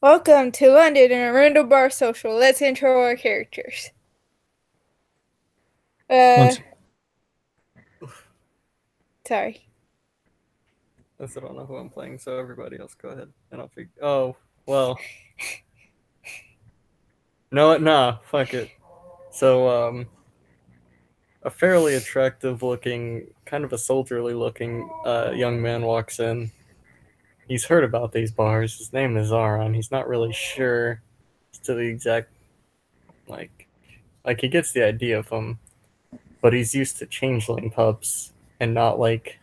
Welcome to London and Arundel Bar Social. Let's intro our characters. Uh, Once sorry. I still don't know who I'm playing, so everybody else go ahead. And I'll figure. Oh, well. No, nah, fuck it. So, a fairly attractive looking, kind of a soldierly looking young man walks in. He's heard about these bars. His name is Zaron. He's not really sure as to the exact, like, he gets the idea of them, but he's used to changeling pubs and not like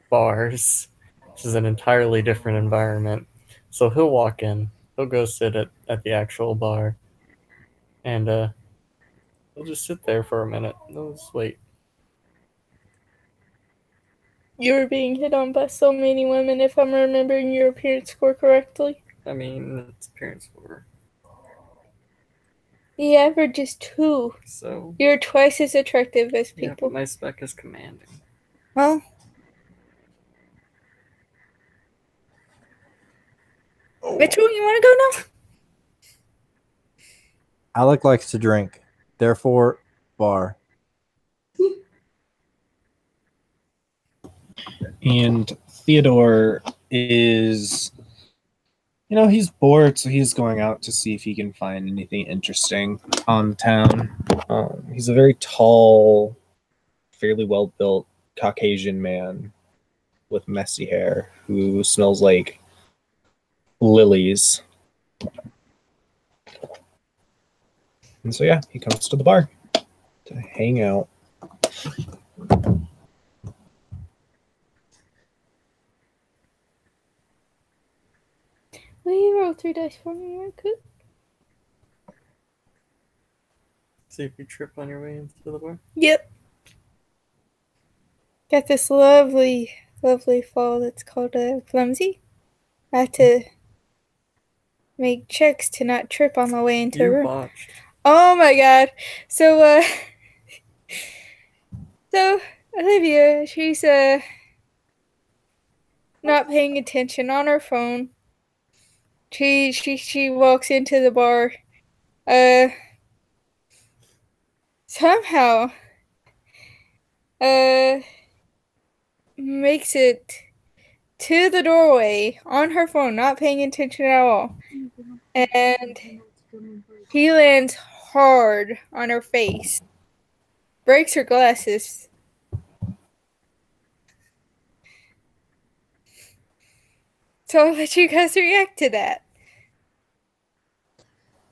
bars, which is an entirely different environment. So he'll walk in, he'll go sit at the actual bar, and he'll just sit there for a minute. He'll just wait. You were being hit on by so many women, if I'm remembering your appearance score correctly. I mean, it's appearance for. The average is 2. So. You're twice as attractive as Yeah, people. but my spec is commanding. Well. Mitchell, you want to go now? Alec likes to drink, therefore, bar. And Theodore is, he's bored, so he's going out to see if he can find anything interesting on town. He's a very tall, fairly well-built Caucasian man with messy hair who smells like lilies. And so, yeah, he comes to the bar to hang out. Will you roll 3 dice for me, real quick? See if you trip on your way into the bar. Yep. Got this lovely, lovely fall that's called Clumsy. I had to make checks to not trip on my way into the room. Botched. Oh my god. So Olivia, she's not paying attention on her phone. She walks into the bar. Somehow makes it to the doorway on her phone, not paying attention at all. And he lands hard on her face. Breaks her glasses. So I'll let you guys react to that.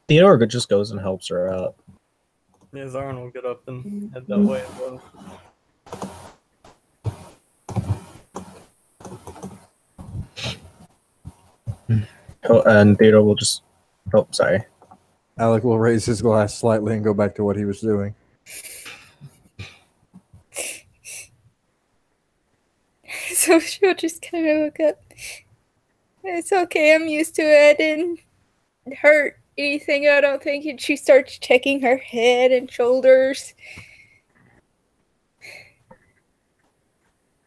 Theodore just goes and helps her out. Yeah, Zaron will get up and head that way as well. Oh, and Theodore will just... Oh, sorry. Alec will raise his glass slightly and go back to what he was doing. So she'll just kind of look up. It's okay, I'm used to it. I didn't hurt anything, I don't think. And she starts checking her head and shoulders.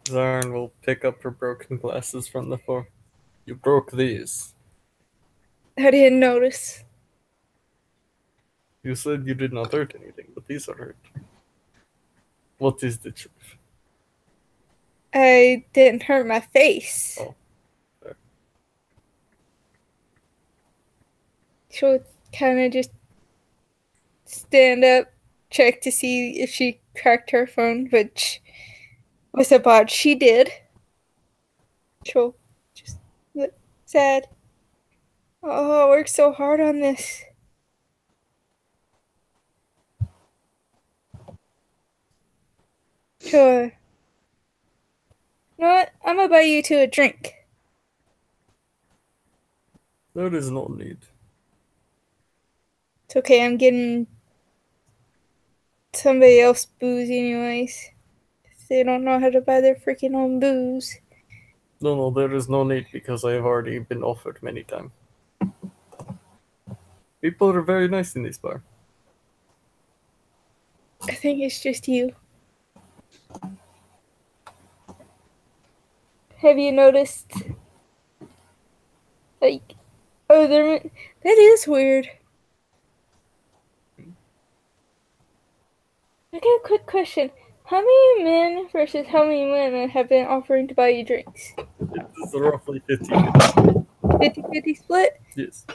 Zaron will pick up her broken glasses from the floor. You broke these. I didn't notice. You said you did not hurt anything, but these are hurt. What is the truth? I didn't hurt my face. Oh, fair. She'll kind of just stand up, check to see if she cracked her phone, which was a bot. She did. She'll just look sad. Oh, I worked so hard on this. Sure. You know what? I'm gonna buy you two a drink. There is no need. It's okay, I'm getting somebody else booze anyways. They don't know how to buy their freaking own booze. No, there is no need because I have already been offered many times. People are very nice in this bar. I think it's just you. Have you noticed, like, Oh, that is weird. Okay, quick question. How many men versus how many women have been offering to buy you drinks? It's roughly 50-50. 50-50 split? Yes.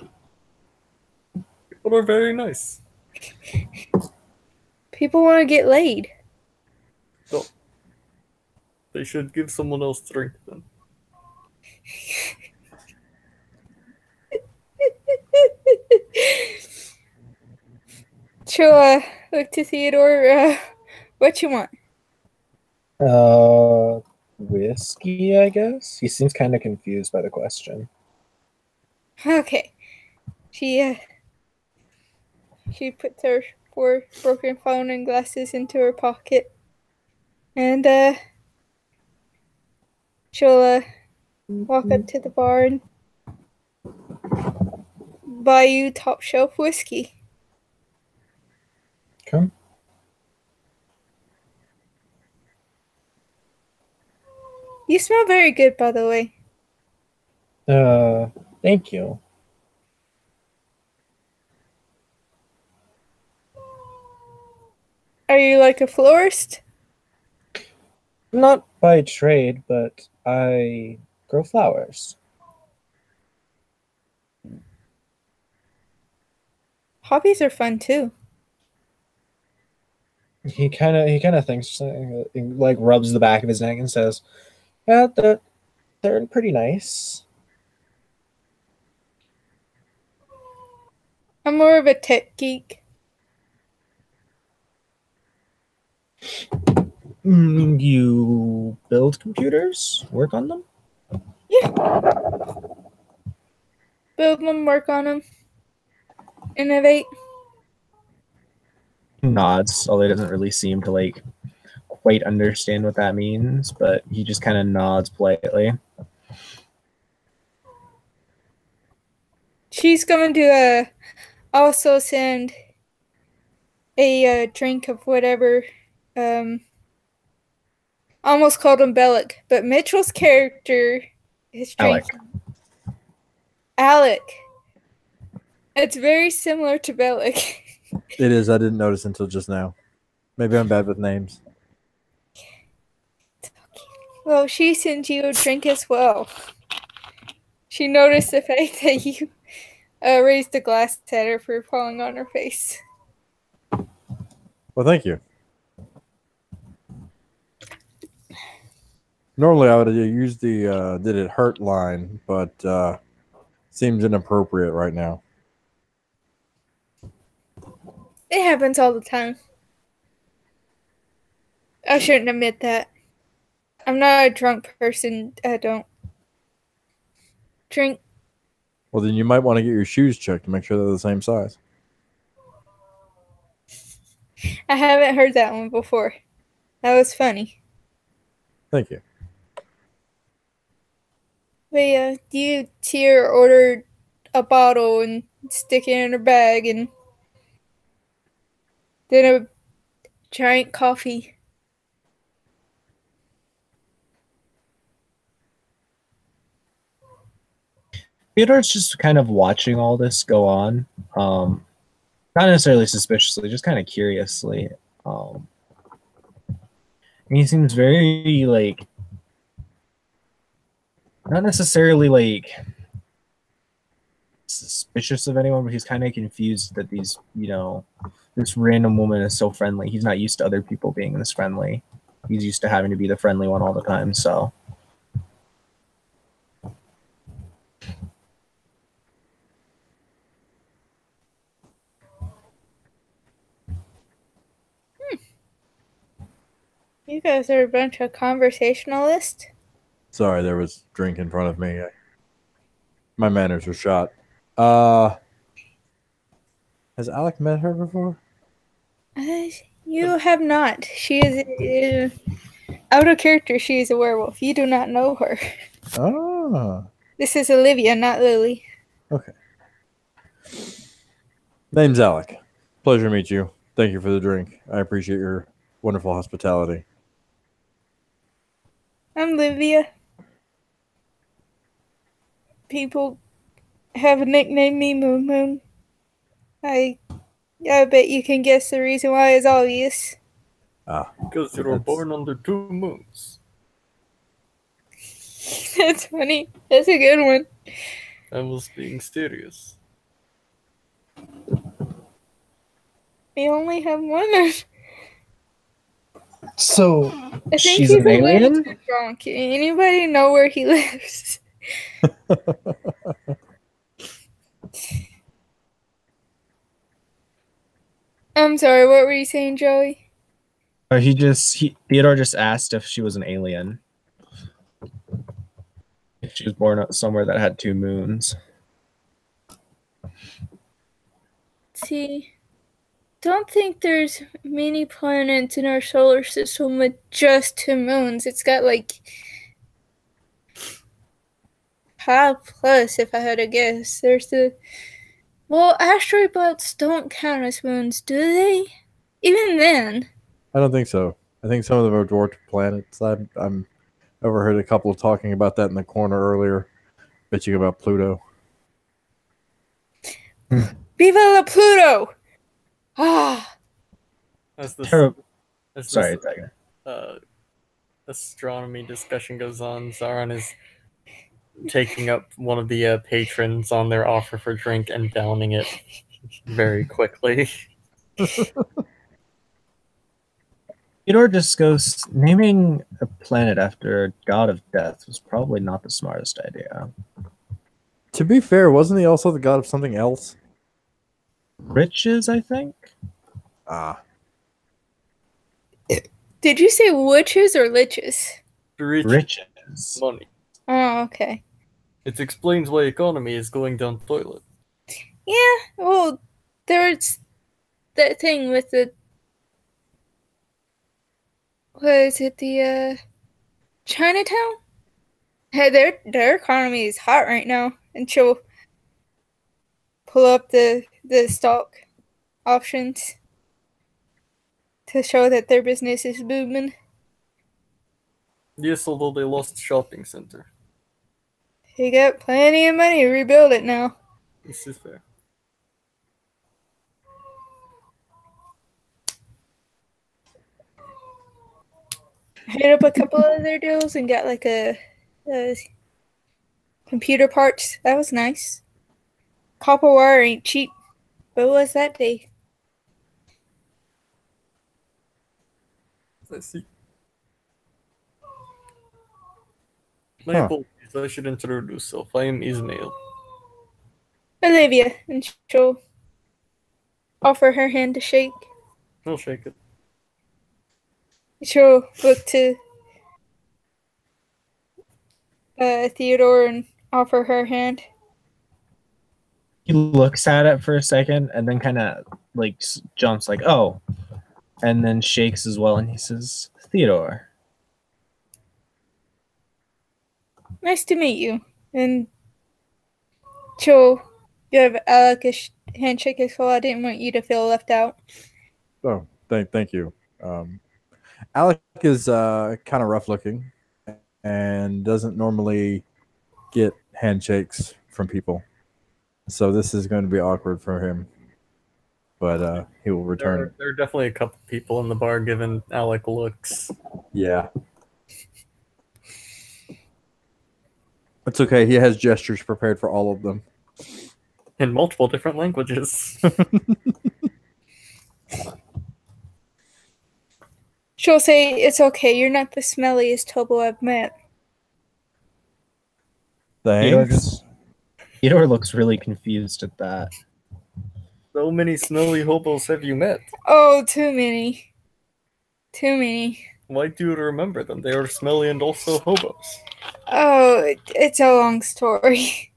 People are very nice. People want to get laid. So they should give someone else drink then. She'll look to Theodore. What you want? Whiskey, I guess. He seems kind of confused by the question. Okay. She puts her 4 broken phone and glasses into her pocket, and she'll walk up to the bar and buy you top shelf whiskey. Come. You smell very good, by the way. Thank you. Are you like a florist? Not by trade, but I grow flowers. Hobbies are fun too. He kind of thinks, like rubs the back of his neck and says, "Yeah, they're pretty nice." I'm more of a tech geek. You build computers, work on them. Yeah. Build them, work on them, innovate. Nods, although he doesn't really seem to like quite understand what that means, but he just kind of nods politely. She's going to also send a drink of whatever. Almost called him Bellic, but Mitchell's character, his drink, Alec. It's very similar to Bellic. It is. I didn't notice until just now. Maybe I'm bad with names. Well, she sends you a drink as well. She noticed the fact that you raised a glass at her for falling on her face. Well, thank you. Normally, I would have used the "did it hurt" line, but seems inappropriate right now. It happens all the time. I shouldn't admit that. I'm not a drunk person. I don't drink. Well, then you might want to get your shoes checked to make sure they're the same size. I haven't heard that one before. That was funny. Thank you. But yeah, you see her order a bottle and stick it in her bag, and then a giant coffee. Theodore's just kind of watching all this go on. Not necessarily suspiciously, just kind of curiously. And he seems very like not necessarily like suspicious of anyone, but he's kind of confused that these, this random woman is so friendly. He's not used to other people being this friendly. He's used to having to be the friendly one all the time. So You guys are a bunch of conversationalists. Sorry, there was drink in front of me. My manners were shot. Has Alec met her before? You have not. She is out of character. She is a werewolf. You do not know her. Ah. This is Olivia, not Lily. Okay. Name's Alec. Pleasure to meet you. Thank you for the drink. I appreciate your wonderful hospitality. I'm Olivia. People have nicknamed me Moon Moon. I bet you can guess the reason why is obvious. Because you were That's- born under 2 moons. That's funny. That's a good one. I was being serious. We only have one. So I think she's he's an a little alien? too drunk. Anybody know where he lives? I'm sorry, what were you saying, Joey? Or Theodore just asked if she was an alien. If she was born out somewhere that had 2 moons. See, don't think there's many planets in our solar system with just 2 moons. It's got like 5 plus, if I had to guess. Well, asteroid belts don't count as moons, do they? Even then. I don't think so. I think some of them are dwarf planets. I'm overheard a couple of talking about that in the corner earlier, bitching about Pluto. Viva la Pluto! Ah, As this, Terrible. as Sorry, this Tiger. astronomy discussion goes on, Zaron is taking up one of the patrons on their offer for drink and downing it very quickly. Theodore just goes, naming a planet after a god of death was probably not the smartest idea. To be fair, wasn't he also the god of something else? Riches, I think? Ah, did you say witches or liches? Riches. Money. Oh, okay. It explains why economy is going down the toilet. Yeah, well, there's that thing with the. What is it? The Chinatown? Hey, their economy is hot right now, and she'll pull up the stock options to show that their business is booming. Yes, although they lost shopping center. They got plenty of money to rebuild it now. This is fair. Hit up a couple of their deals and got like a computer parts. That was nice. Copper wire ain't cheap. But what was that day? I see. My Huh. apologies, I should introduce myself. I am Ismail. Olivia, and she'll offer her hand to shake. I'll shake it. She'll look to Theodore and offer her hand. He looks at it for a second and then kind of like jumps like, oh, and then shakes as well. And he says, Theodore. Nice to meet you. And she'll give Alec a handshake as well. I didn't want you to feel left out. oh, thank you. Alec is kind of rough looking and doesn't normally get handshakes from people, so this is going to be awkward for him. But he will return. There are definitely a couple people in the bar giving Alec looks. Yeah. It's okay. He has gestures prepared for all of them. In multiple different languages. She'll say, it's okay, you're not the smelliest hobo I've met. Thanks. Theodore looks really confused at that. So many smelly hobos have you met? Oh, too many. Too many. Why do you remember them? They are smelly and also hobos. Oh, it's a long story.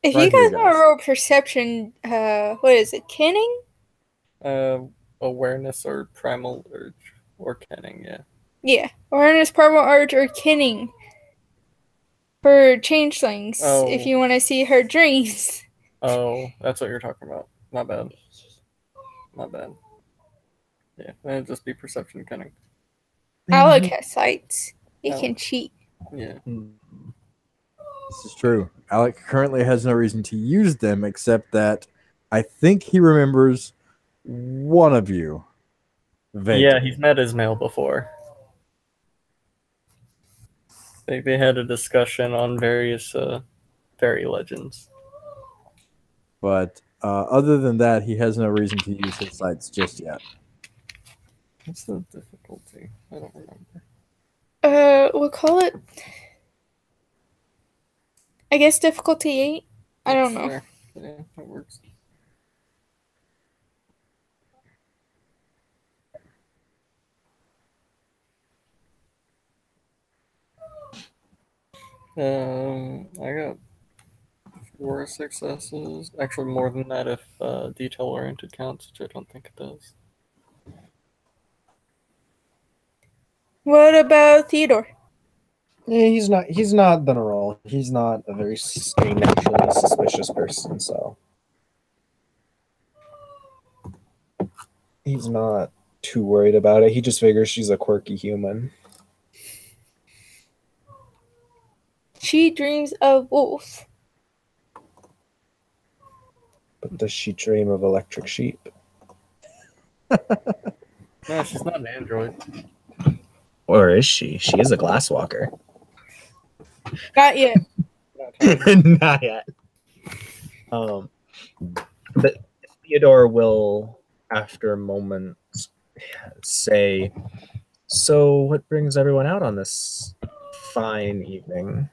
If you Right guys here, want guys. to roll perception, what is it, kenning? Awareness or primal urge or kenning, yeah. Yeah, awareness, primal urge, or kenning for changelings. Oh. If you want to see her dreams. Oh, that's what you're talking about. My bad. My bad. Yeah, it'd just be perception kenning. Alec has sights. He Oh. can cheat. Yeah. This is true. Alec currently has no reason to use them except that I think he remembers one of you. Vaguely. Yeah, he's met Ismail before. They had a discussion on various fairy legends. But other than that, he has no reason to use his sights just yet. What's the difficulty? I don't remember. We'll call it, I guess, difficulty 8. I don't know. Fair. Yeah, that works. I got 4 successes. Actually, more than that if detail-oriented counts, which I don't think it does. What about Theodore? Yeah, he's not gonna roll. He's not a very naturally suspicious person, so he's not too worried about it. He just figures she's a quirky human. She dreams of wolves. But does she dream of electric sheep? No, she's not an android. Or is she? She is a glasswalker. Not yet. Not yet. But Theodore will, after a moment, say, "So, what brings everyone out on this fine evening?"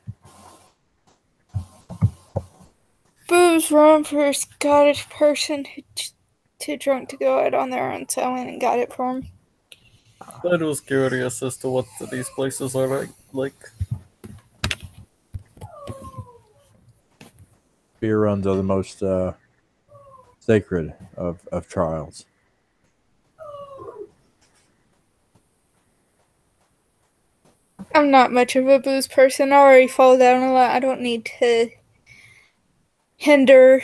Booze rum for a Scottish person who's too drunk to go out on their own, so I went and got it for him. I was curious as to what these places are like. Beer runs are the most sacred of trials. I'm not much of a booze person. I already fall down a lot. I don't need to hinder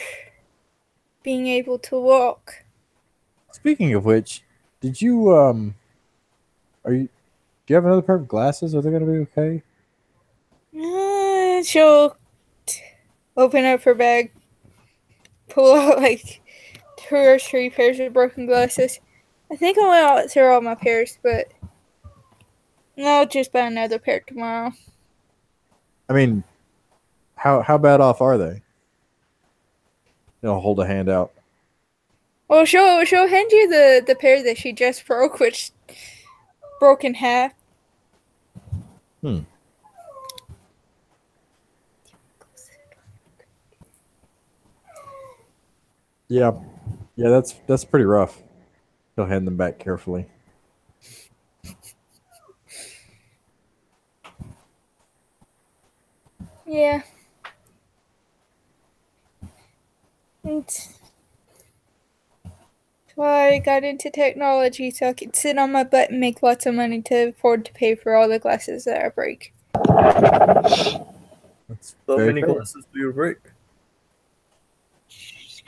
being able to walk. Speaking of which, did you do you have another pair of glasses? Are they gonna be okay? She'll open up her bag, pull out like 2 or 3 pairs of broken glasses. I think I went out through all my pairs, but I'll just buy another pair tomorrow. I mean, how bad off are they? They'll hold a hand out. Well, she'll hand you the pair that she just broke, which broke in half. Yeah, that's pretty rough. He'll hand them back carefully. Yeah. And that's why I got into technology, so I could sit on my butt and make lots of money to afford to pay for all the glasses that I break. That's How very many fair. glasses do you break?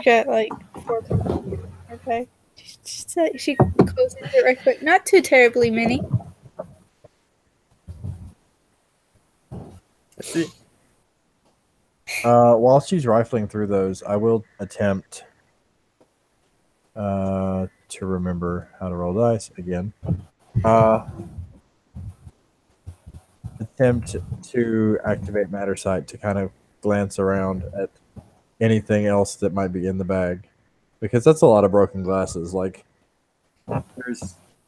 Got like 4. Okay. She closes it right quick. Not too terribly many. I see. While she's rifling through those, I will attempt to remember how to roll dice again. Attempt to activate Matter Sight to kind of glance around at anything else that might be in the bag, because that's a lot of broken glasses. Like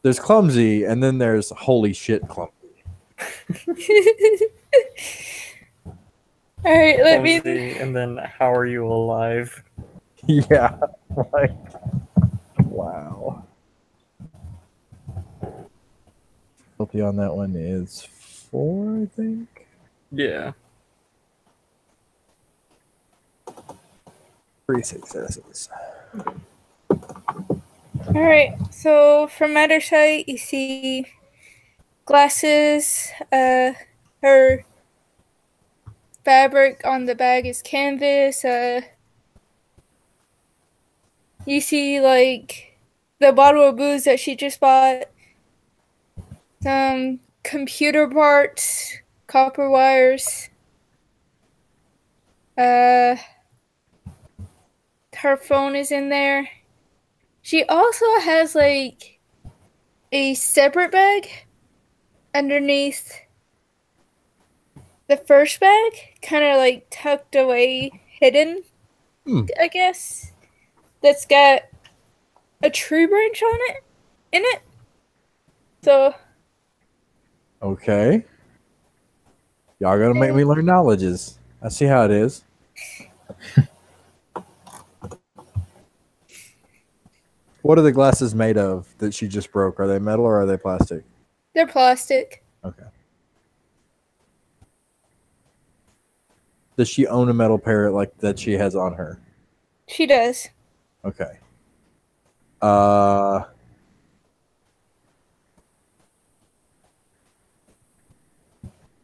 there's clumsy, and then there's holy shit clumsy. Alright, let me. Clumsy, and then how are you alive? Yeah, like wow. Difficulty on that one is 4, I think. Yeah. 3 successes. Alright, so from Matter Sight, you see glasses. Her fabric on the bag is canvas. You see, like, the bottle of booze that she just bought. Some computer parts, copper wires. Uh, her phone is in there. She also has like a separate bag underneath the first bag, kind of like tucked away, hidden, I guess. That's got a tree branch on it, in it. So, Okay. Y'all gonna make me learn knowledges. I see how it is. What are the glasses made of that she just broke? Are they metal or are they plastic? they're plastic. Okay. Does she own a metal pair like that she has on her? She does. Okay. I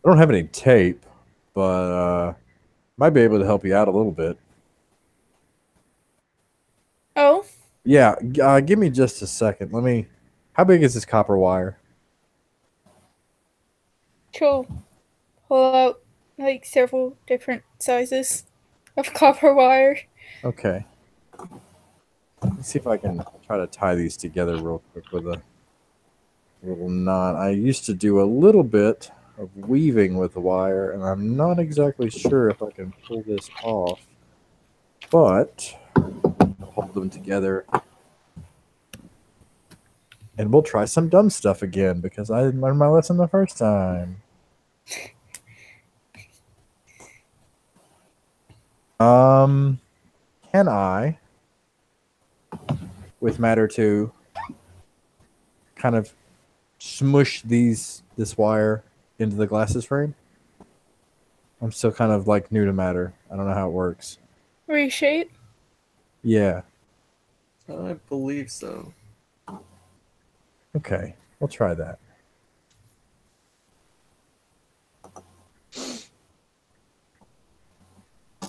don't have any tape, but might be able to help you out a little bit. Oh, Yeah, give me just a second. Let me. How big is this copper wire? she'll pull out like several different sizes of copper wire. Okay. Let's see if I can try to tie these together real quick with a little knot. I used to do a little bit of weaving with the wire, and I'm not exactly sure if I can pull this off, but I'll hold them together. And we'll try some dumb stuff again because I didn't learn my lesson the first time. Can I, with matter 2, kind of smush this wire into the glasses frame? I'm still kind of like new to matter. I don't know how it works. Reshape. Yeah. I believe so. Okay. We'll try that.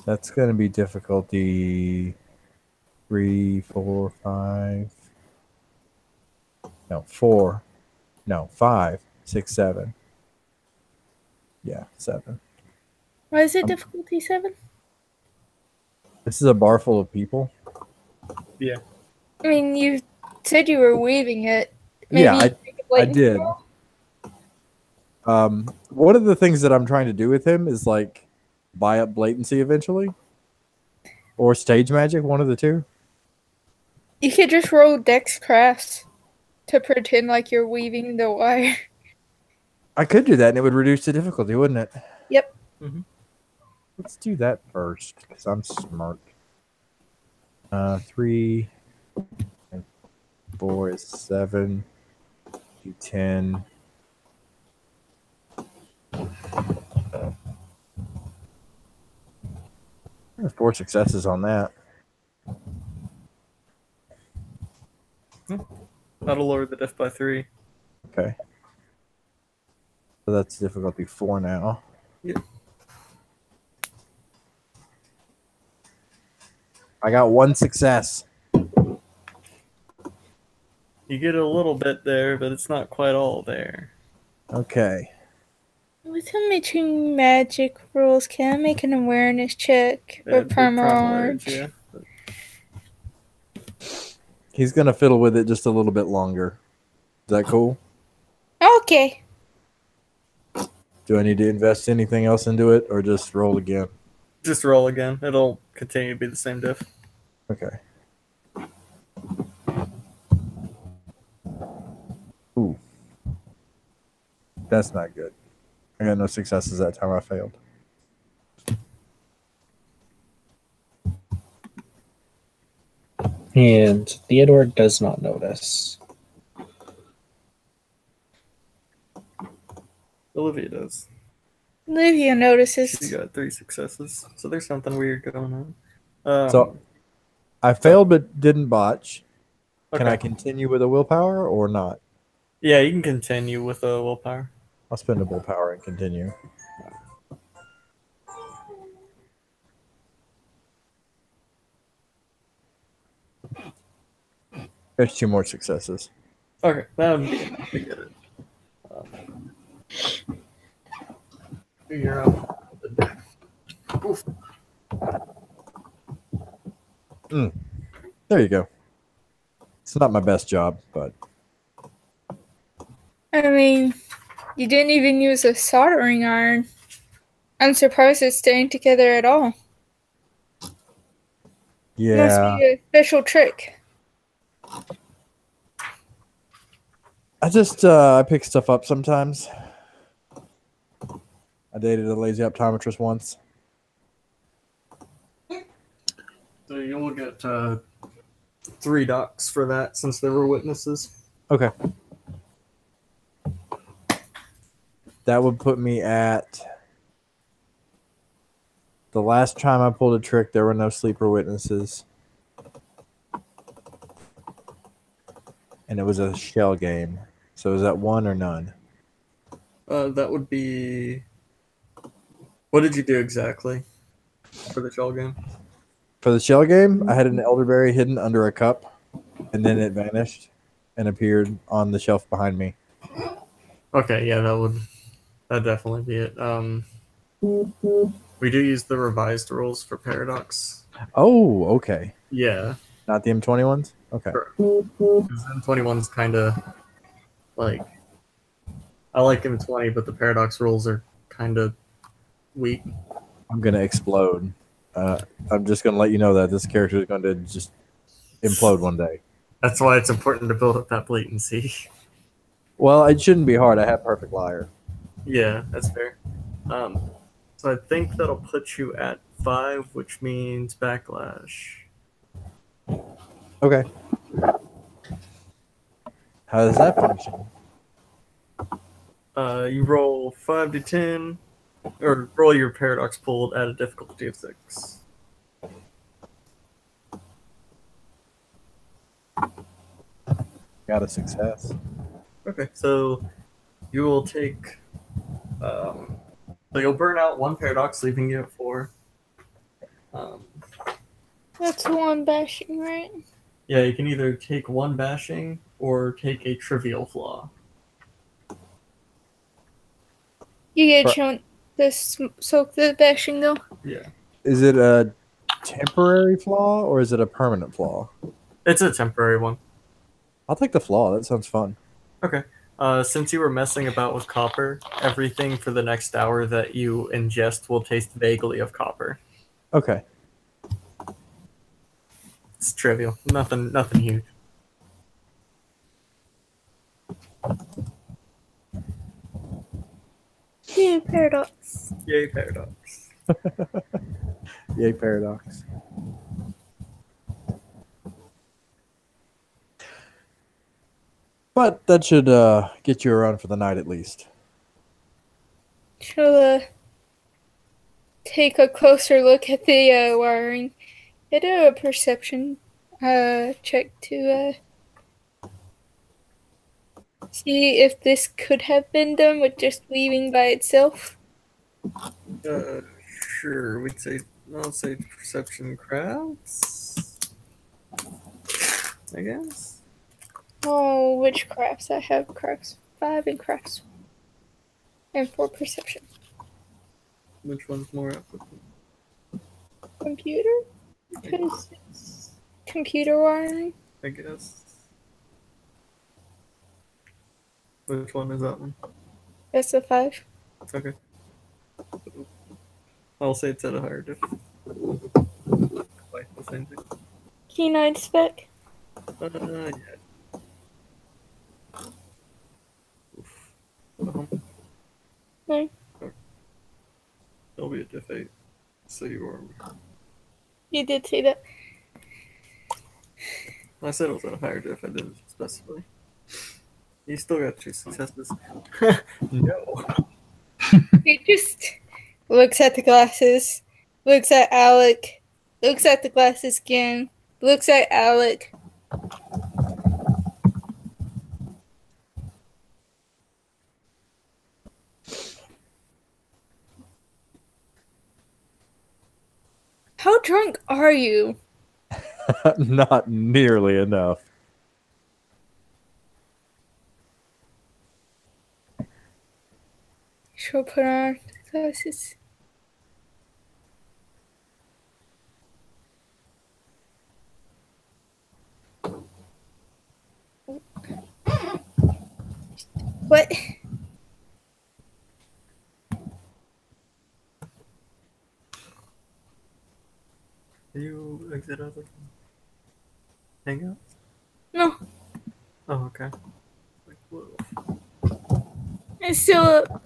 That's going to be difficulty 3, 4, 5. No, 4. No, 5, 6, 7. Yeah, 7. Why is it difficulty 7? This is a bar full of people. Yeah. I mean, you said you were weaving it. Yeah, you make it I blatant. did. One of the things that I'm trying to do with him is like buy up blatancy eventually, or stage magic, one of the two. You could just roll Dex Crafts to pretend like you're weaving the wire. I could do that, and it would reduce the difficulty, wouldn't it? Yep. Let's do that first, because I'm smart. 3 and 4 is 7. Do 10. There's 4 successes on that. That'll lower the diff by 3. Okay. So that's difficulty 4 now. Yep. I got 1 success. You get a little bit there, but it's not quite all there. Okay. With him making magic rules, can I make an awareness check Yeah, or Primal words, yeah. He's going to fiddle with it just a little bit longer. Is that cool? Okay. Do I need to invest anything else into it or just roll again? Just roll again. It'll continue to be the same diff. Okay. Ooh. That's not good. I got no successes that time. I failed. And Theodore does not notice. Olivia does. Olivia notices. She got 3 successes. So there's something weird going on. So I failed but didn't botch. Can okay. I continue with a willpower or not? Yeah, you can continue with a willpower. I'll spend a willpower and continue. There's 2 more successes. Okay, that would be enough to get it. You're up. Oof. There you go. It's not my best job, but I mean, you didn't even use a soldering iron. I'm surprised it's staying together at all. Must yeah. be a special trick. I pick stuff up sometimes. I dated a lazy optometrist once. So you will get 3 docs for that since there were witnesses. Okay. That would put me at the last time I pulled a trick, there were no sleeper witnesses. And it was a shell game. So is that 1 or none? That would be. What did you do exactly for the shell game? For the shell game, I had an elderberry hidden under a cup, and then it vanished and appeared on the shelf behind me. Okay, yeah, that'd definitely be it. We do use the revised rules for Paradox. Oh, okay. Yeah, Not the M20 ones? Okay. because M21's kind of like I like M20, but the Paradox rules are kind of weak. I'm going to explode. I'm just going to let you know that this character is going to just implode one day. That's why it's important to build up that blatancy. Well, it shouldn't be hard. I have Perfect Liar. Yeah, that's fair. So I think that'll put you at 5, which means backlash. Okay. How does that function? You roll 5 to 10, or roll your paradox pulled at a difficulty of 6. Got a success. Okay, so you will take. So you'll burn out 1 paradox, leaving you at 4. That's one bashing, right? Yeah, you can either take 1 bashing or take a trivial flaw. You get a chance to soak the bashing though. Yeah, Is it a temporary flaw or is it a permanent flaw? it's a temporary one. I'll take the flaw. That sounds fun. Okay. Since you were messing about with copper, everything for the next hour that you ingest will taste vaguely of copper. Okay. It's trivial. Nothing huge. Yeah, paradox. Yay, paradox. Yay, Paradox. But that should get you around for the night at least. She'll take a closer look at the wiring. Get a perception check to see if this could have been done with just leaving by itself. Sure. I'll say perception crafts. I guess. Oh, which crafts? I have crafts 5 and crafts and 4 perception. Which one's more applicable? Computer? Because it's computer wiring. I guess. Which one is that one? That's a 5. Okay. I'll say it's at a higher diff. Quite the same thing. Keen-eyed spec. Yeah. Oof. No. It'll be a diff 8. So you are. You did say that. I said it was at a higher diff. I didn't specify. You still got 2 successes. No. He just looks at the glasses, looks at Alec, looks at the glasses again, looks at Alec. How drunk are you? Not nearly enough. She'll put on the glasses. What? You exit out of hangout? No, Oh, okay. Like, whoa. it's still up.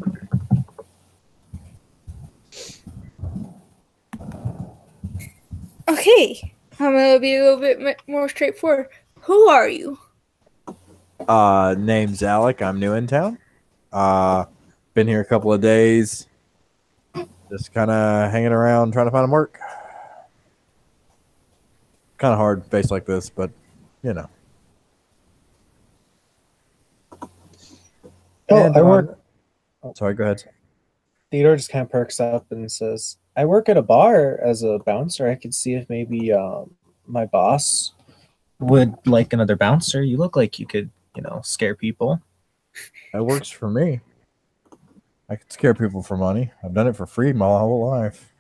Okay, I'm gonna be a little bit more straightforward. Who are you? Name's Alec. I'm new in town. Been here a couple of days. Just kind of hanging around trying to find work. Kind of hard face like this, but you know. Oh, And, I work. Sorry, go ahead. Theodore just kind of perks up and says, I work at a bar as a bouncer. I could see if maybe my boss would like another bouncer. You look like you could, scare people. That works for me. I can scare people for money. I've done it for free my whole life.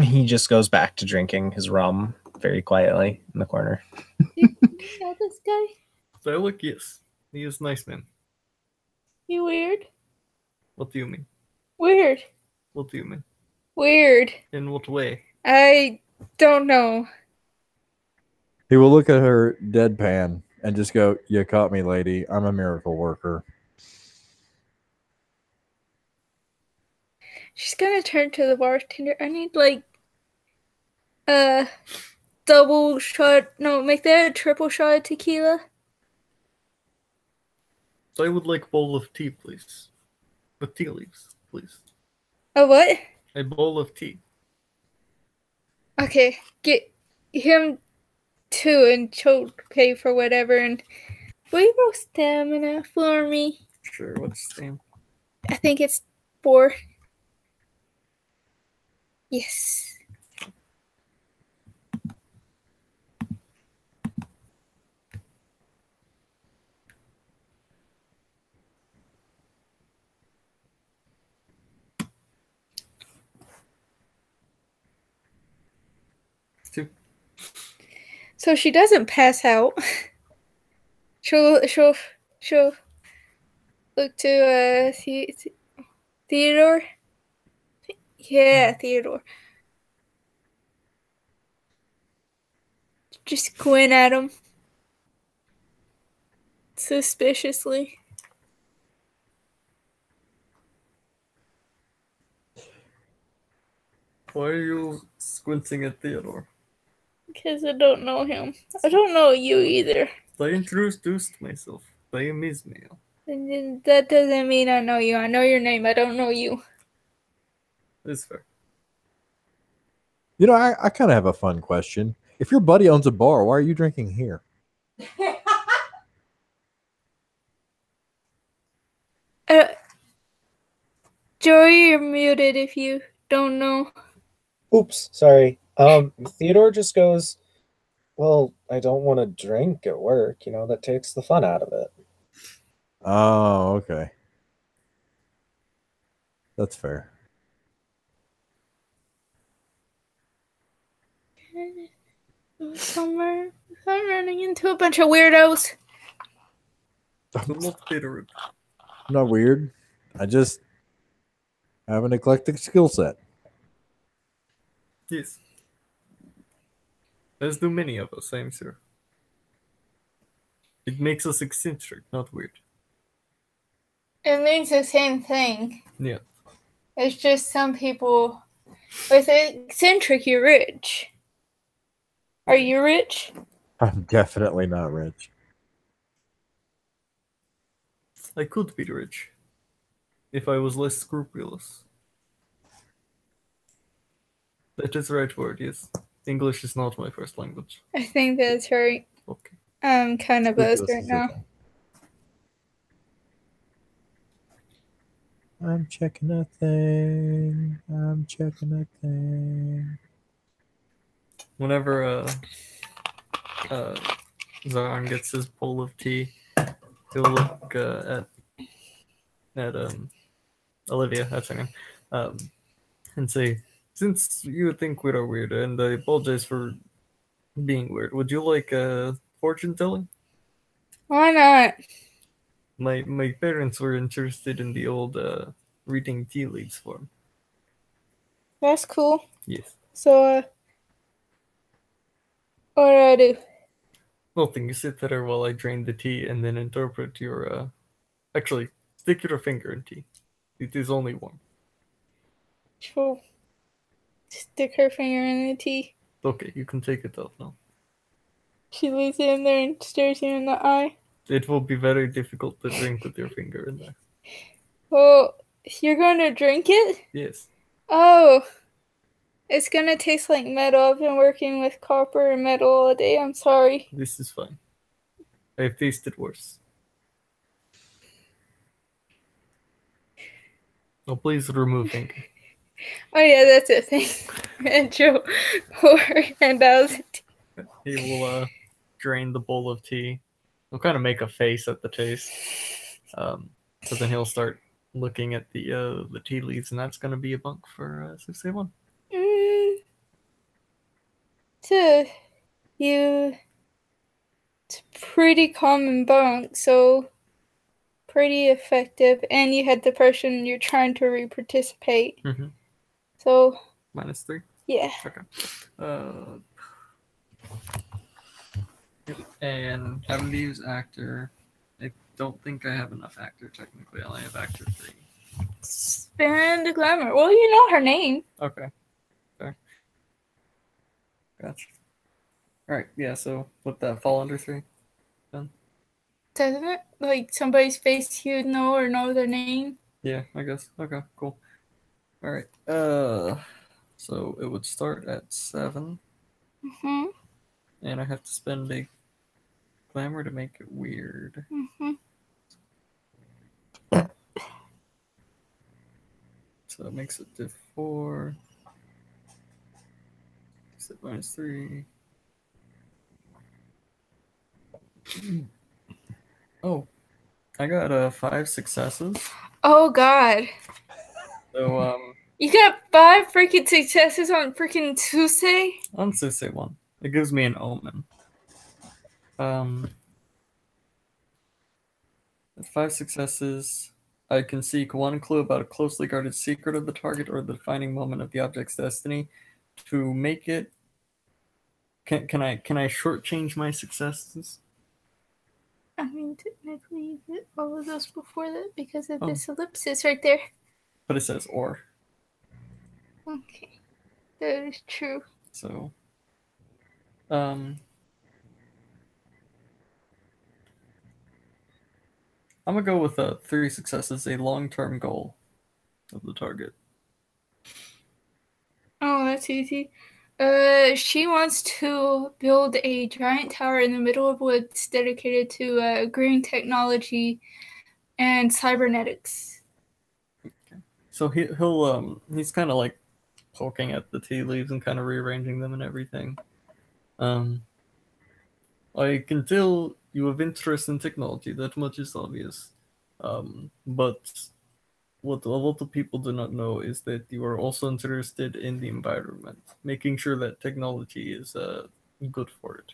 He just goes back to drinking his rum very quietly in the corner. You know this guy? So look, yes. He is nice man. You weird? What do you mean? Weird. What do you mean? Weird. In what way? I don't know. He will look at her deadpan and just go, "You caught me, lady. I'm a miracle worker." She's gonna turn to the bartender. I need like a double shot. No, make that a triple shot of tequila. So I would like a bowl of tea, please. With tea leaves, please. A what? A bowl of tea. Okay, get him two and she'll pay for whatever. And will you roll stamina for me? Sure, what's the name? I think it's 4. Yes. Two. So she doesn't pass out. She'll look to Theodore. Yeah, Theodore. Just squint at him suspiciously. Why are you squinting at Theodore? Because I don't know him. I don't know you either. I introduced myself. I am Ismail. And then that doesn't mean I know you. I know your name. I don't know you. It's fair. You know, I kind of have a fun question. If your buddy owns a bar, why are you drinking here? Joey, you're muted if you don't know. Oops, sorry. Theodore just goes, well, I don't want to drink at work. That takes the fun out of it. Oh, okay. That's fair. I'm running into a bunch of weirdos. I'm not bitter. I'm not weird. I just have an eclectic skill set. Yes. As do many of us, I'm sure. It makes us eccentric, not weird. It means the same thing. Yeah. It's just some people with eccentric, you're rich. Are you rich? I'm definitely not rich. I could be rich. If I was less scrupulous. That is the right word, yes. English is not my first language. I think that's right. Okay. I'm kind of buzzed right now. I'm checking a thing. I'm checking a thing. Whenever Zaran gets his bowl of tea, he'll look at Olivia, that's her name, and say, Since you think we are weird, and I apologize for being weird, would you like fortune telling? Why not? My parents were interested in the old reading tea leaves form. That's cool. Yes. So, what do I do? Nothing. You sit there while I drain the tea and then interpret your. Actually, stick your finger in tea. It is only warm. She'll stick her finger in the tea. Okay, you can take it off now. She leaves it in there and stares you in the eye. It will be very difficult to drink with your finger in there. Well, you're going to drink it? Yes. Oh. It's gonna taste like metal. I've been working with copper and metal all day. I'm sorry. This is fine. I've tasted worse. Oh, please remove finger. Oh yeah, that's a thing. And Joe pour and out the tea. He will drain the bowl of tea. He'll kind of make a face at the taste. So then he'll start looking at the tea leaves, and that's going to be a bunk for 6A1. It's pretty common bunk, so pretty effective. And you had the person you're trying to re-participate. Mm-hmm. So -3. Yeah. Okay. And having to use actor. I don't think I have enough actor technically. I only have actor 3. Spend glamour. Well, you know her name. Okay. Gotcha. Alright, yeah, so would that fall under 3? Doesn't it? Like somebody's face you know or know their name? Yeah, I guess. Okay, cool. Alright. So it would start at 7. Mm-hmm. And I have to spend a glamour to make it weird. Mm-hmm. So it makes it to 4. Set -3. Oh, I got 5 successes. Oh God. So You got 5 freaking successes on freaking Tuesday? on 6A1. It gives me an omen. 5 successes. I can seek 1 clue about a closely guarded secret of the target or the defining moment of the object's destiny. To make it, can I shortchange my successes? I mean, technically, you get all of those before that because of this ellipsis right there. But it says or. Okay, that is true. So, I'm gonna go with 3 successes, a long-term goal of the target. Oh, that's easy. She wants to build a giant tower in the middle of woods dedicated to green technology and cybernetics. Okay. So he's kind of like poking at the tea leaves and kind of rearranging them and everything. I can tell you have interest in technology. That much is obvious. But what a lot of people do not know is that you are also interested in the environment, making sure that technology is good for it.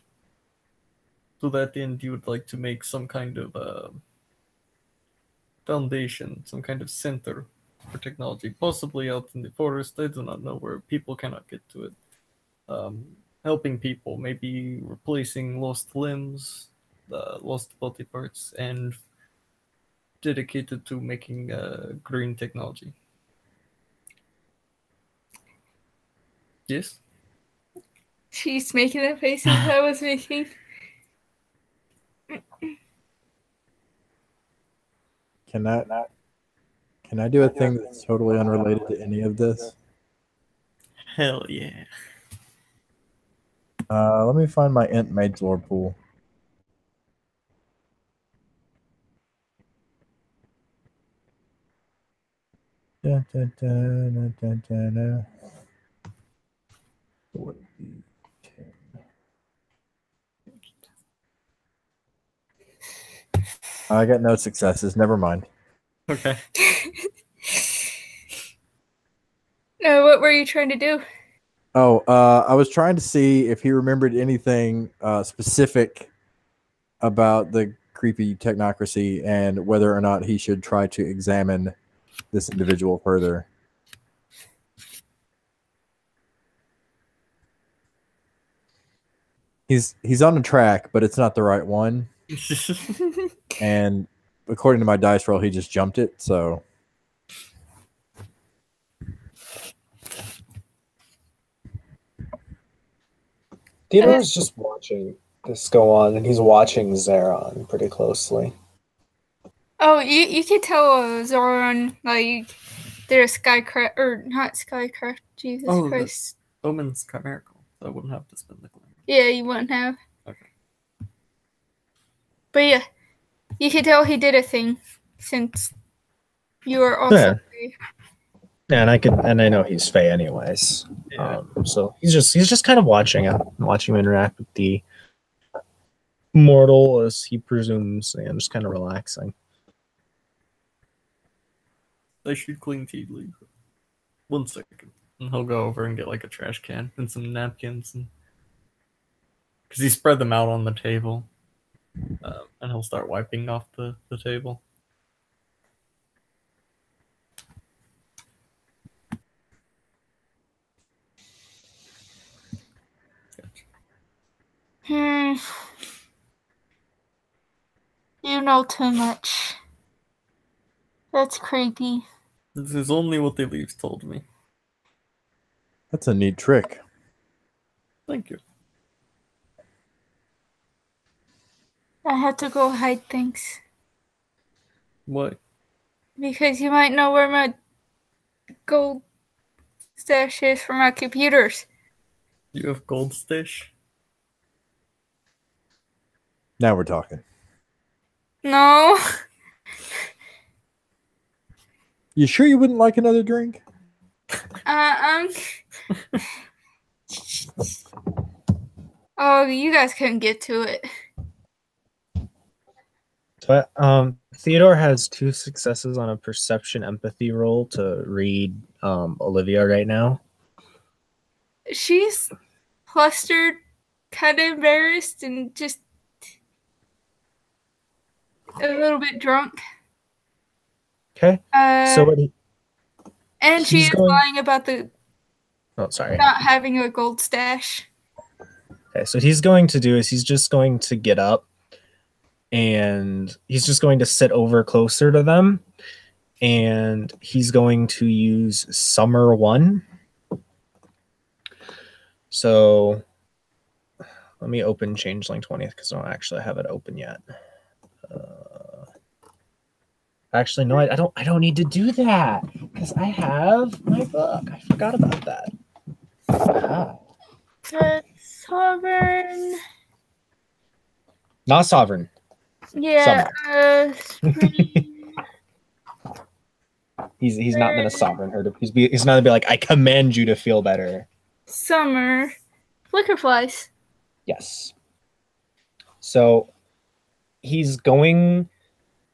To that end, you would like to make some kind of foundation, some kind of center for technology, possibly out in the forest. I do not know, where people cannot get to it. Helping people, maybe replacing lost limbs, lost body parts, and dedicated to making green technology. Yes? She's making the faces I was making. Can I do a thing that's totally unrelated to any of this? Hell yeah. Let me find my Int Mage Lore pool. Da, da, da, da, da, da, da. 40, 10. I got no successes. Never mind. Okay. What were you trying to do? Oh, I was trying to see if he remembered anything specific about the creepy technocracy and whether or not he should try to examine this individual further. He's on the track, but it's not the right one. And according to my dice roll, he just jumped it. So Theodore's just watching this go on, and he's watching Zeron pretty closely. Oh, you can tell Zoran, like, there's Skycraft, or not Skycraft, Jesus Oh, Christ. Omen's chimerical. So I wouldn't have to spend the glamour. Yeah, you wouldn't have. Okay. But yeah, you can tell he did a thing since you were also. Yeah. Yeah, and I know he's Fey anyways. Yeah. So he's just kind of watching him interact with the mortal as he presumes, and just kind of relaxing. I should clean tea leaf. 1 second. And he'll go over and get like a trash can and some napkins, and because he spread them out on the table, and he'll start wiping off the table. You know too much. That's creepy. This is only what the leaves told me. that's a neat trick. Thank you. I had to go hide things. What? Because you might know where my gold stash is for my computers. You have gold stash? Now we're talking. No. You sure you wouldn't like another drink? Oh, you guys couldn't get to it. But Theodore has 2 successes on a perception empathy roll to read Olivia right now. She's flustered, kind of embarrassed, and just a little bit drunk. Okay. So what and she he's is going- lying about the Oh, sorry. not having a gold stash. Okay, so what he's going to do is he's just going to get up and he's just going to sit over closer to them, and he's going to use Summer 1. So let me open Changeling 20th because I don't actually have it open yet. Actually, no, I don't need to do that because I have my book. I forgot about that. Ah. Sovereign. Not Sovereign. Yeah. He's not been a sovereign herder. He's not gonna be like, I command you to feel better. Summer. Flicker flies. Yes. So he's going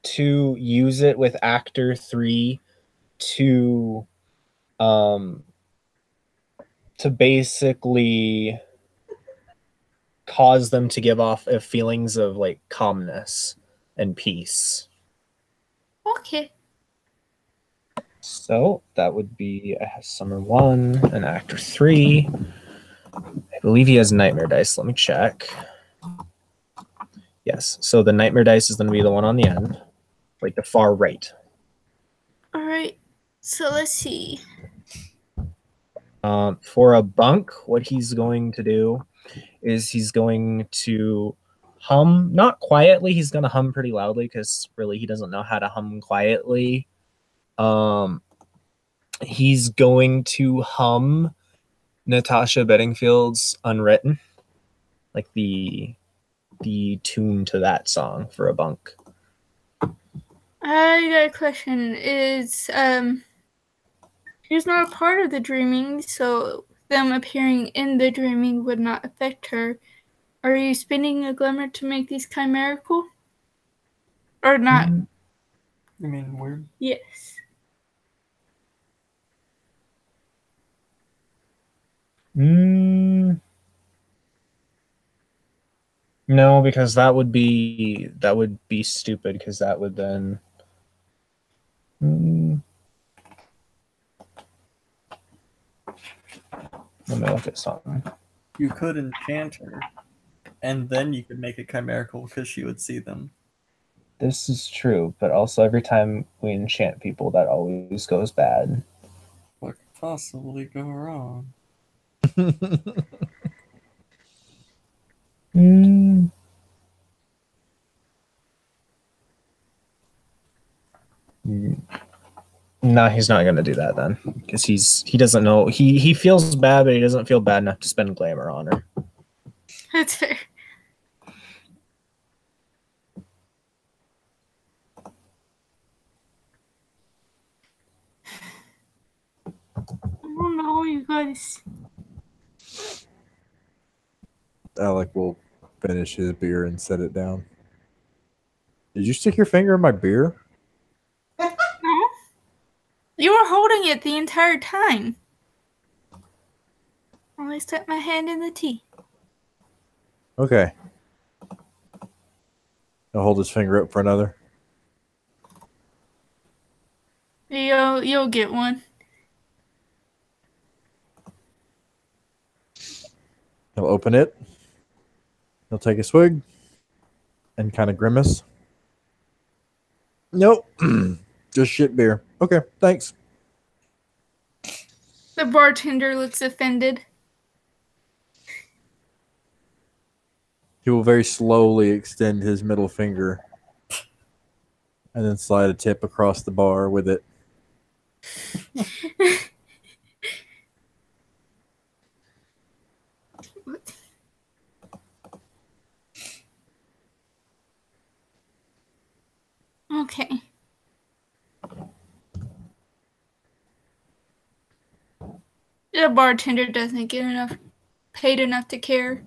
to use it with actor 3 to basically cause them to give off feelings of like calmness and peace. Okay. So that would be Summer 1 and Actor 3. I believe he has Nightmare Dice. Let me check. Yes. So the Nightmare Dice is going to be the one on the end, like the far right. All right. So let's see. For a bunk, what he's going to do is he's going to hum, not quietly. He's going to hum pretty loudly because really he doesn't know how to hum quietly. He's going to hum Natasha Bedingfield's Unwritten, like the tune to that song for a bunk. I got a question. She's not a part of the dreaming, so them appearing in the dreaming would not affect her. Are you spending a glimmer to make these chimerical? Or not? You mean weird? Yes. No, because that would be stupid. Because that would then. Let me look at something. You could enchant her, and then you could make it chimerical because she would see them. This is true, but also every time we enchant people, that always goes bad. What could possibly go wrong? No, he's not gonna do that then, because he doesn't know. He feels bad, but he doesn't feel bad enough to spend glamour on her. That's fair. Oh no, you guys. Alec will finish his beer and set it down. Did you stick your finger in my beer? No? You were holding it the entire time. I stuck my hand in the tea. Okay. I'll hold his finger up for another. You'll get one. He'll open it. He'll take a swig and kind of grimace. Nope. Just shit beer. Okay, thanks. The bartender looks offended. He will very slowly extend his middle finger and then slide a tip across the bar with it. Okay. The bartender doesn't get paid enough to care.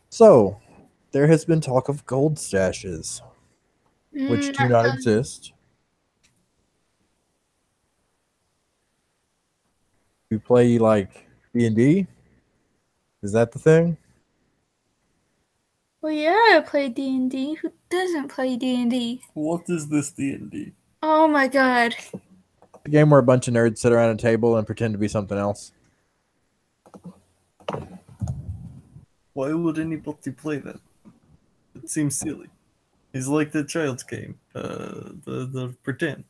So, there has been talk of gold stashes, which do not exist. You play like D&D? Is that the thing? Well, yeah, I play D&D. Who doesn't play D&D? What is this D&D? Oh my god. The game where a bunch of nerds sit around a table and pretend to be something else. Why would anybody play that? It seems silly. It's like the child's game, the pretend.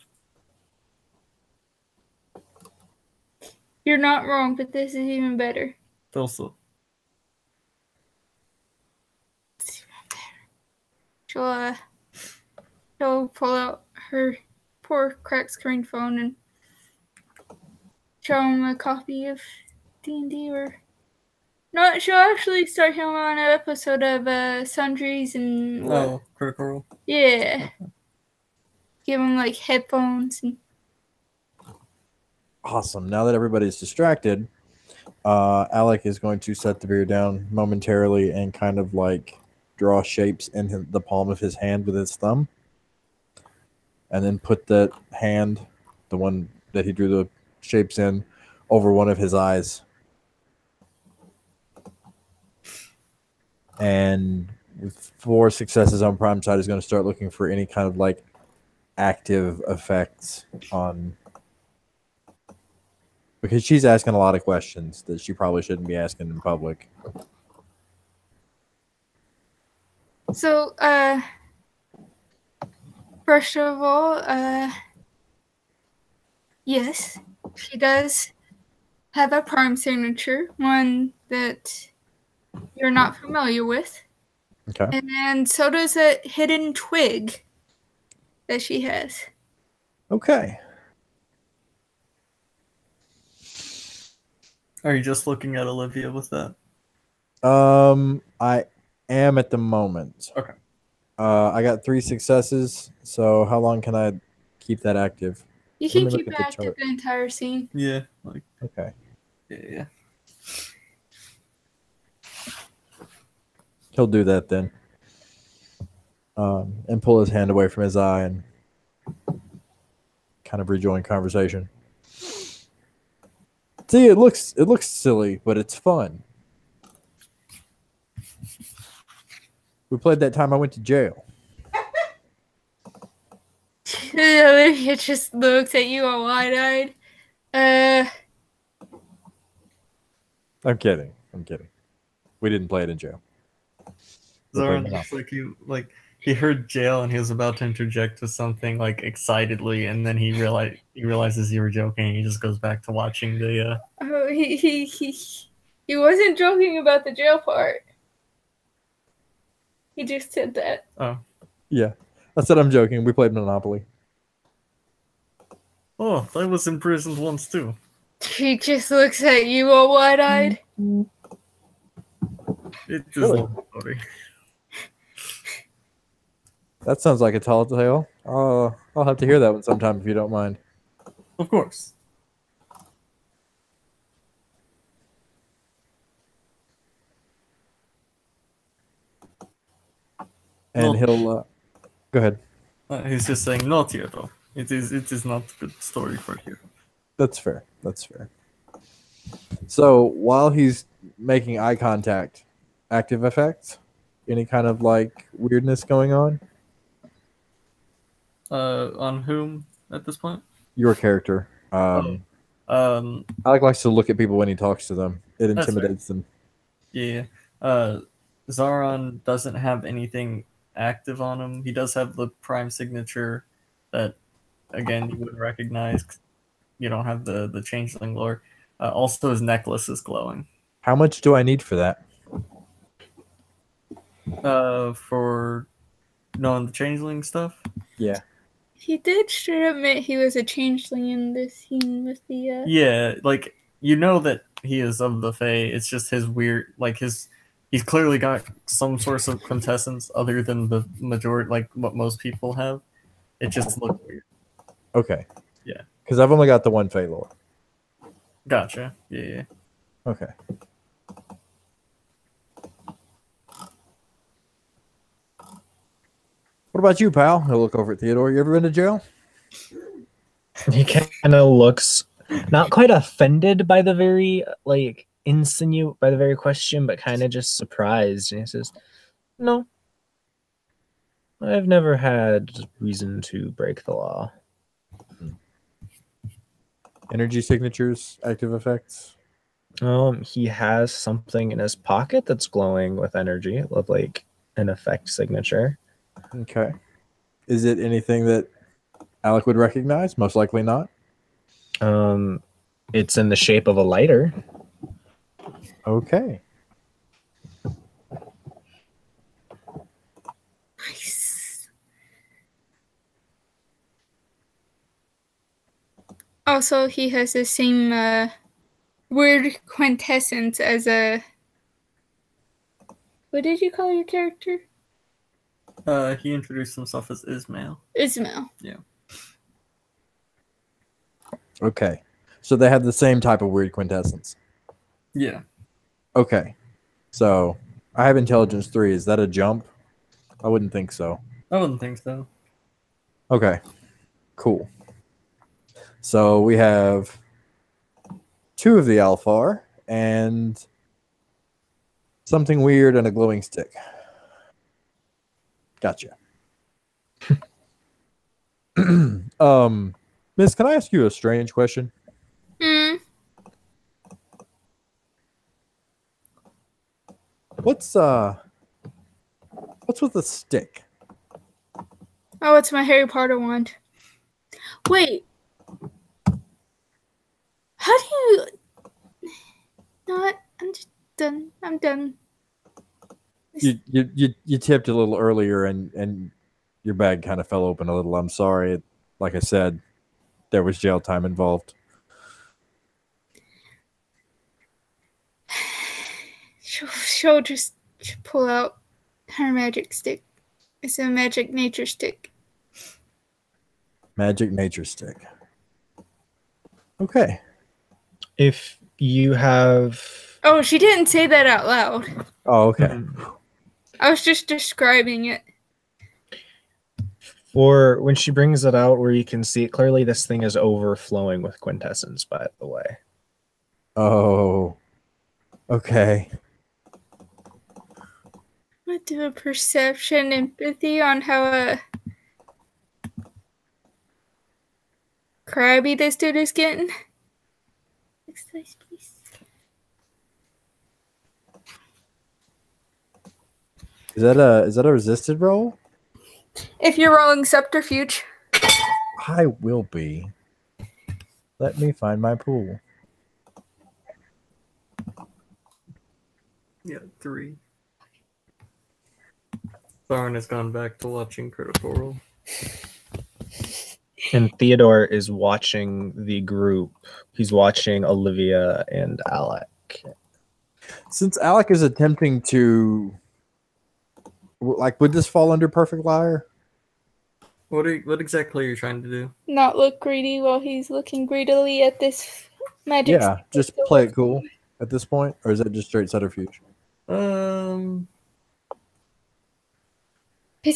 You're not wrong, but this is even better. Also, She'll pull out her poor cracked screen phone and show him a copy of D&D or... No, she'll actually start him on an episode of Sundries and... oh, Critical Role. Yeah. Give him like headphones and... Awesome. Now that everybody's distracted, Alec is going to set the beer down momentarily and kind of like draw shapes in the palm of his hand with his thumb. And then put that hand, the one that he drew the shapes in, over one of his eyes. And with 4 successes on Prime Side, is going to start looking for any kind of like active effects on... Because she's asking a lot of questions that she probably shouldn't be asking in public. So, first of all, yes, she does have a Prime signature, one that you're not familiar with. Okay. And so does a hidden twig that she has. Okay. Are you just looking at Olivia with that? I am at the moment. Okay. I got 3 successes, so how long can I keep that active? You Let can me look keep at it the active chart. the entire scene. Yeah, like Okay. yeah. He'll do that then. And pull his hand away from his eye and kind of rejoin conversation. See, it looks silly, but it's fun. We played that time I went to jail. Olivia just looks at you all wide-eyed. I'm kidding. We didn't play it in jail. We played Zoran Monopoly. he heard jail and he was about to interject with something like excitedly, and then he realizes you were joking. And he just goes back to watching the. Oh, he wasn't joking about the jail part. He just said that. Oh, Yeah, I said I'm joking. We played Monopoly. oh, I was imprisoned once too. He just looks at you all wide-eyed. It is Really? lovely. That sounds like a tall tale. I'll have to hear that one sometime if you don't mind. Of course. And Well- he'll go ahead. He's just saying not here though. It is not a good story for here. That's fair. So while he's making eye contact, active effects, any kind of like weirdness going on? On whom at this point? Your character. Um, Alec likes to look at people when he talks to them. It That's intimidates them. yeah. Zaron doesn't have anything active on him. He does have the prime signature that, again, you wouldn't recognize. 'Cause you don't have the changeling lore. Also, his necklace is glowing. How much do I need for that? For knowing the changeling stuff. Yeah. He did straight up admit he was a changeling in this scene with the. Yeah, like you know that he is of the Fae. It's just his weird, like he's clearly got some source of quintessence other than the majority, like what most people have. It just looked weird. Okay. Yeah. Because I've only got the one Fate lore. Gotcha. Yeah. Okay. What about you, pal? He'll look over at Theodore. You ever been to jail? He kind of looks not quite offended by the very by the very question, but kind of just surprised. And he says, "No, I've never had reason to break the law." Energy signatures, active effects. He has something in his pocket that's glowing with energy. It looked like an effect signature. Okay. Is it anything that Alec would recognize? Most likely not. It's in the shape of a lighter. Okay. Nice. Also, he has the same weird quintessence as a. What did you call your character? He introduced himself as Ismail. Ismail. Okay. So they have the same type of weird quintessence. Yeah. Okay. So I have intelligence 3. Is that a jump? I wouldn't think so. I wouldn't think so. Okay. Cool. So we have 2 of the Alfar and something weird and a glowing stick. Gotcha. Miss, can I ask you a strange question? What's with the stick? Oh, it's my Harry Potter wand. Wait. How do you... Not... I'm just done. I'm done. You tipped a little earlier and your bag kind of fell open a little. I'm sorry. Like I said, there was jail time involved. She'll just pull out her magic stick. It's a magic nature stick. Magic nature stick. Okay. If you have... Oh, she didn't say that out loud. Oh, okay. I was just describing it. For when she brings it out where you can see it clearly, this thing is overflowing with quintessence, by the way. Oh. Okay. I'm gonna do a perception empathy on how crabby this dude is getting. Next dice, please. Is that a resisted roll? If you're rolling subterfuge. I will be. Let me find my pool. Yeah, 3. Tharon has gone back to watching Critical Role. And Theodore is watching the group. He's watching Olivia and Alec. Since Alec is attempting to, like, would this fall under perfect liar? What exactly are you trying to do? Not look greedy while he's looking greedily at this magic. Yeah, just play it cool at this point, or is that just straight subterfuge? Because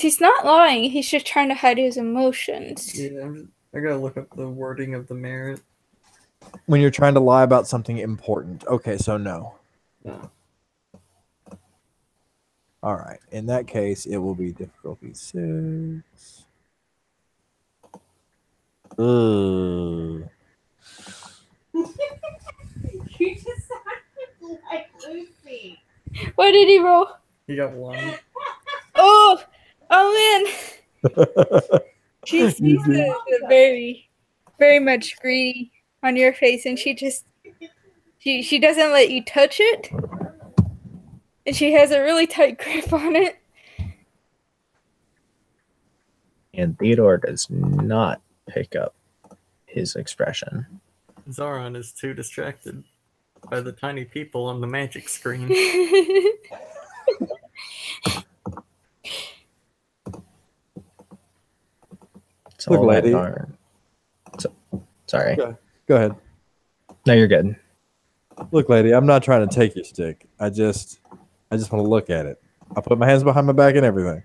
he's not lying, he's just trying to hide his emotions. Yeah, I gotta look up the wording of the merit. When you're trying to lie about something important. Okay, so no. No. All right. In that case, it will be difficulty 6. Ugh. You just sounded like Lucy. What did he roll? He got 1. Oh man. She's very, very much greedy on your face, and she doesn't let you touch it, and she has a really tight grip on it. And Theodore does not pick up his expression. Zaron is too distracted by the tiny people on the magic screen. It's Look, all that lady. darn. Sorry. Okay. Go ahead. No, you're good. Look, lady, I'm not trying to take your stick. I just want to look at it. I put my hands behind my back and everything.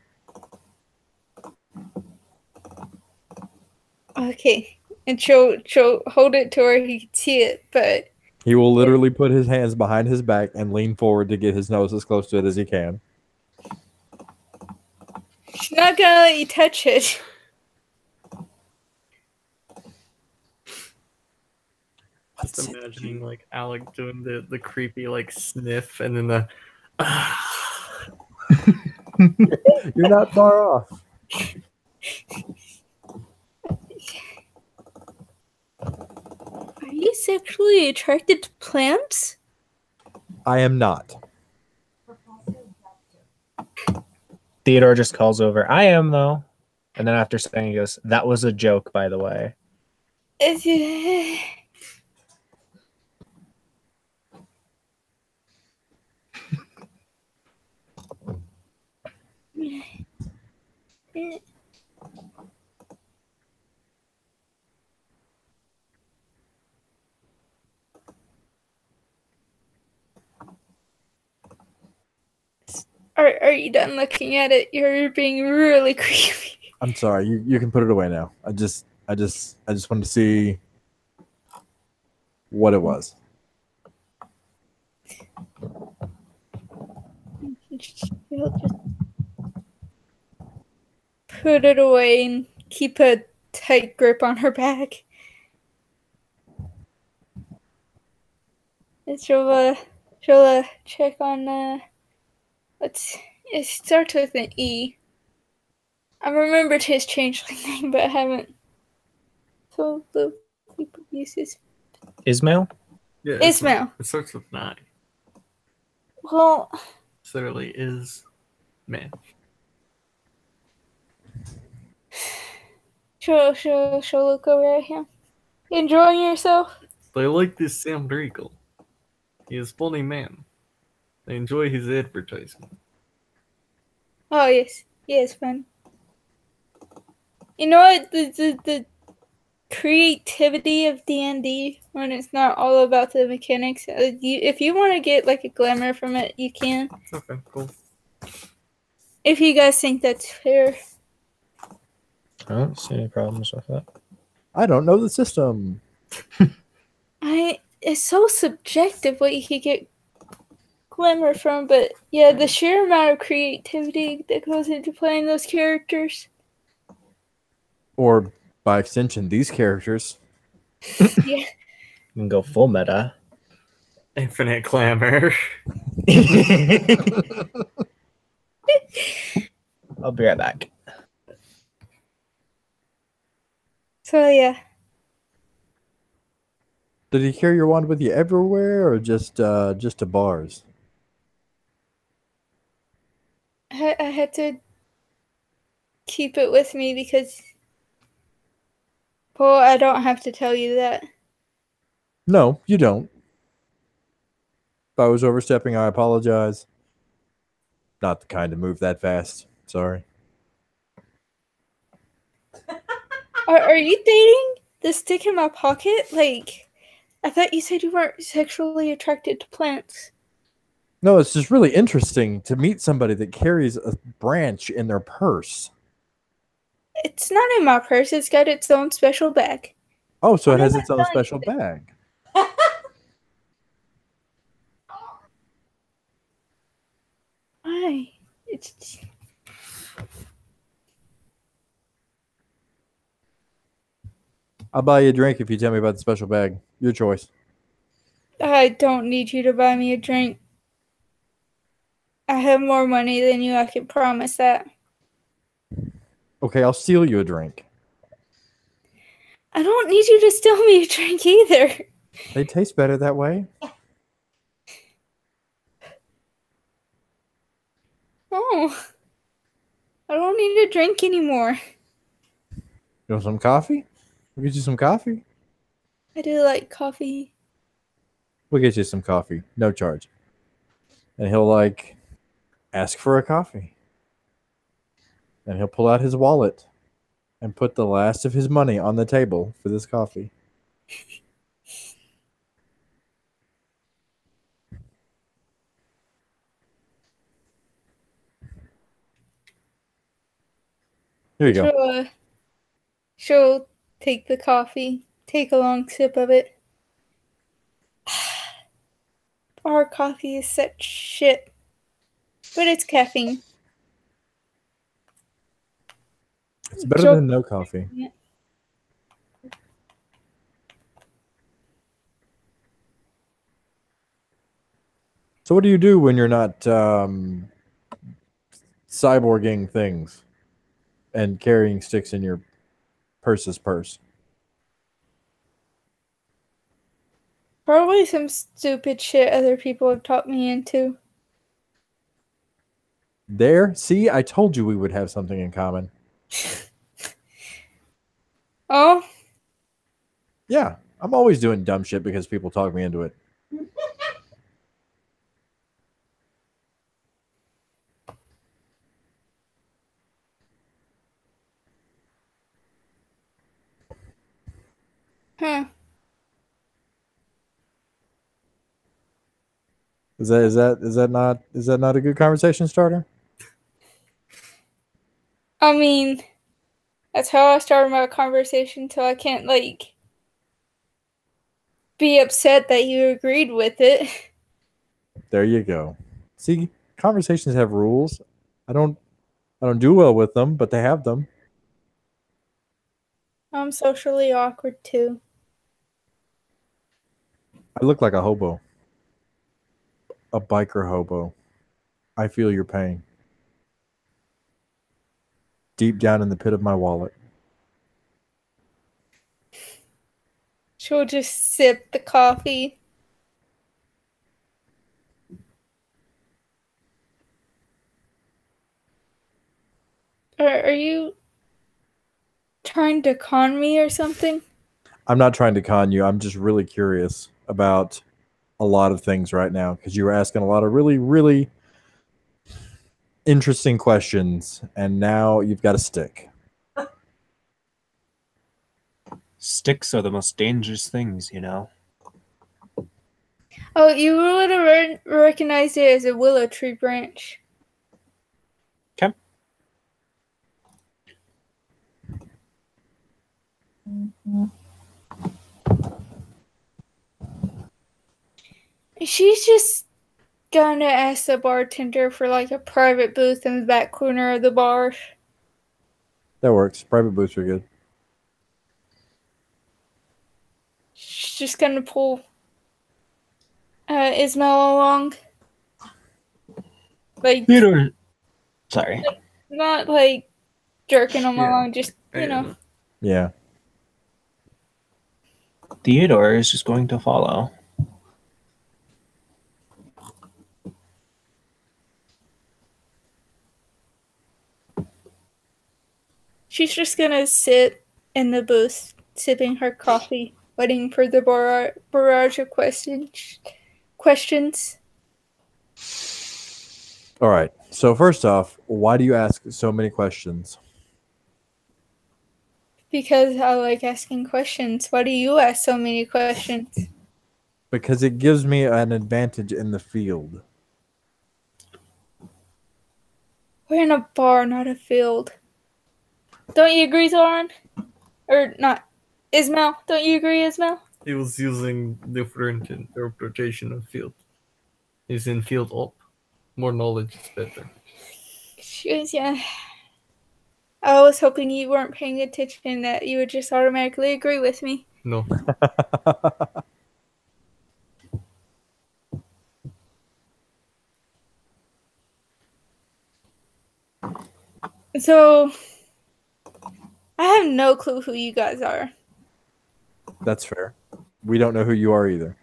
Okay, and she'll hold it to where he can see it, but He will literally put his hands behind his back and lean forward to get his nose as close to it as he can. she's not gonna let you touch it. Just imagining like Alec doing the creepy like sniff and then the You're not far off. Are you sexually attracted to plants? I am not. Theodore just calls over, I am, though. And then after saying, he goes, that was a joke, by the way. Are you done looking at it? You're being really creepy. I'm sorry. You can put it away now. I just wanted to see what it was. He'll just put it away and keep a tight grip on her back. And she'll check on it starts with an E. I remembered his changeling name, but I haven't told the people use his. Ismail? yeah, Ismail. It starts with 9. Well, It literally is man. she'll look over at him. Enjoying yourself? They like this Sam Drakel. He is funny man. They enjoy his advertisement. Oh yes, it's fun. You know what? The creativity of D&D when it's not all about the mechanics. If you want to get like a glamour from it, you can. Okay, cool. If you guys think that's fair. I don't see any problems with it. I don't know the system. It's so subjective what you could get glamour from, but yeah, the sheer amount of creativity that goes into playing those characters. Or by extension, these characters. Yeah. You can go full meta. Infinite clamor. I'll be right back. So yeah. Did you carry your wand with you everywhere, or just to bars? I had to keep it with me because, well, I don't have to tell you that. No, you don't. If I was overstepping, I apologize. Not the kind to move that fast. Sorry. Are you dating the stick in my pocket? Like, I thought you said you weren't sexually attracted to plants. No, it's just really interesting to meet somebody that carries a branch in their purse. It's not in my purse. It's got its own special bag. Oh, so it has I'm its own not special bag. Why? It's I'll buy you a drink if you tell me about the special bag. Your choice. I don't need you to buy me a drink. I have more money than you, I can promise that. Okay, I'll steal you a drink. I don't need you to steal me a drink either. They taste better that way. Oh. I don't need a drink anymore. You want some coffee? We'll get you some coffee. I do like coffee. We'll get you some coffee. No charge. And he'll ask for a coffee. And he'll pull out his wallet and put the last of his money on the table for this coffee. Here you go. She'll take the coffee, take a long sip of it. Our coffee is such shit. But it's caffeine. It's better than no coffee. Yeah. So what do you do when you're not cyborging things and carrying sticks in your purse? Probably some stupid shit other people have taught me into. There? See, I told you we would have something in common. Oh? Yeah, I'm always doing dumb shit because people talk me into it. Huh. Is that not a good conversation starter? I mean, that's how I started my conversation, so I can't, be upset that you agreed with it. There you go. See, conversations have rules. I don't do well with them, but they have them. I'm socially awkward, too. I look like a hobo. A biker hobo. I feel your pain. Deep down in the pit of my wallet. She'll just sip the coffee. Are you trying to con me or something? I'm not trying to con you. I'm just really curious about a lot of things right now because you were asking a lot of really, really interesting questions, and now you've got a stick. Sticks are the most dangerous things, you know. Oh, you would have recognized it as a willow tree branch. Okay. She's just gonna ask the bartender for like a private booth in the back corner of the bar. That works. Private booths are good. She's just gonna pull Ismail along. Like, Theodore. Sorry. not like jerking him Yeah. along, just, you know. Yeah. Theodore is just going to follow. She's just gonna sit in the booth, sipping her coffee, waiting for the barrage of questions. All right. So first off, why do you ask so many questions? Because I like asking questions. Why do you ask so many questions? Because it gives me an advantage in the field. We're in a bar, not a field. Don't you agree, Zoran? Or not? Ismail? Don't you agree, Ismail? He was using different interpretation of field. He's in field op. More knowledge is better. Yeah. I was hoping you weren't paying attention, that you would just automatically agree with me. No. So, I have no clue who you guys are. That's fair. We don't know who you are either.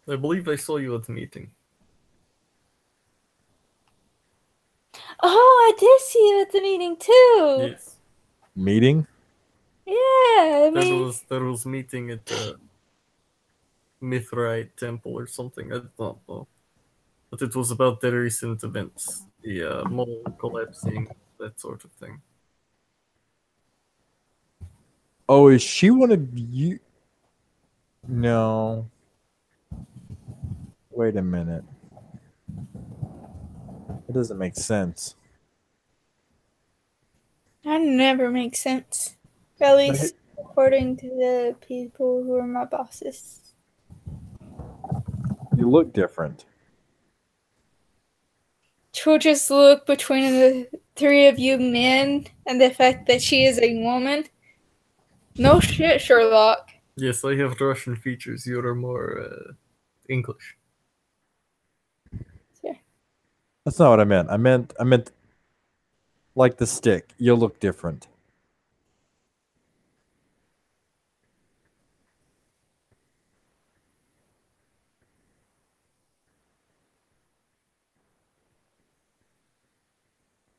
I believe I saw you at the meeting. Oh, I did see you at the meeting too. Yes. Meeting? Yeah, I There mean, was meeting at the Mithrite Temple or something. I don't know. But it was about the recent events. The mall collapsing, that sort of thing. Oh, is she one of you? No. Wait a minute. It doesn't make sense. that never makes sense. At least according to the people who are my bosses. You look different. She'll just look between the three of you men and the fact that she is a woman. No shit, Sherlock. Yes, I have Russian features. You are more English. That's not what I meant. I meant like the stick. You look different.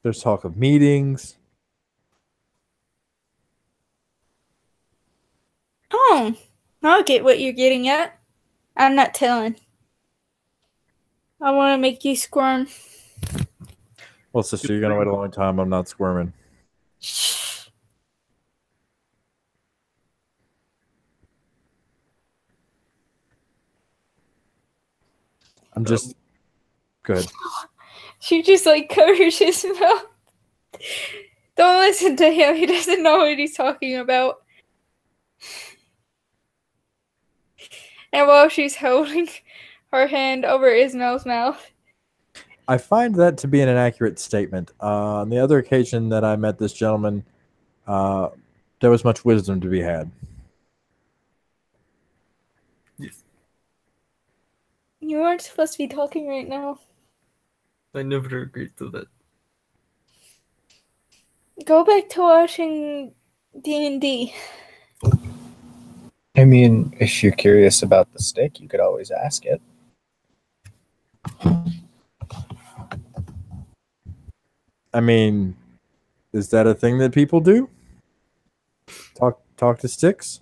There's talk of meetings. Oh, I'll get what you're getting at. I'm not telling. I want to make you squirm. Well, sister, you're gonna wait a long time. I'm not squirming. I'm just good. She just like covers his mouth. Don't listen to him. He doesn't know what he's talking about. And while she's holding her hand over Ismail's mouth, I find that to be an inaccurate statement. On the other occasion that I met this gentleman, there was much wisdom to be had. Yes. you aren't supposed to be talking right now. I never agreed to that. Go back to watching D&D. I mean, if you're curious about the stick, you could always ask it. I mean, is that a thing that people do? Talk to sticks?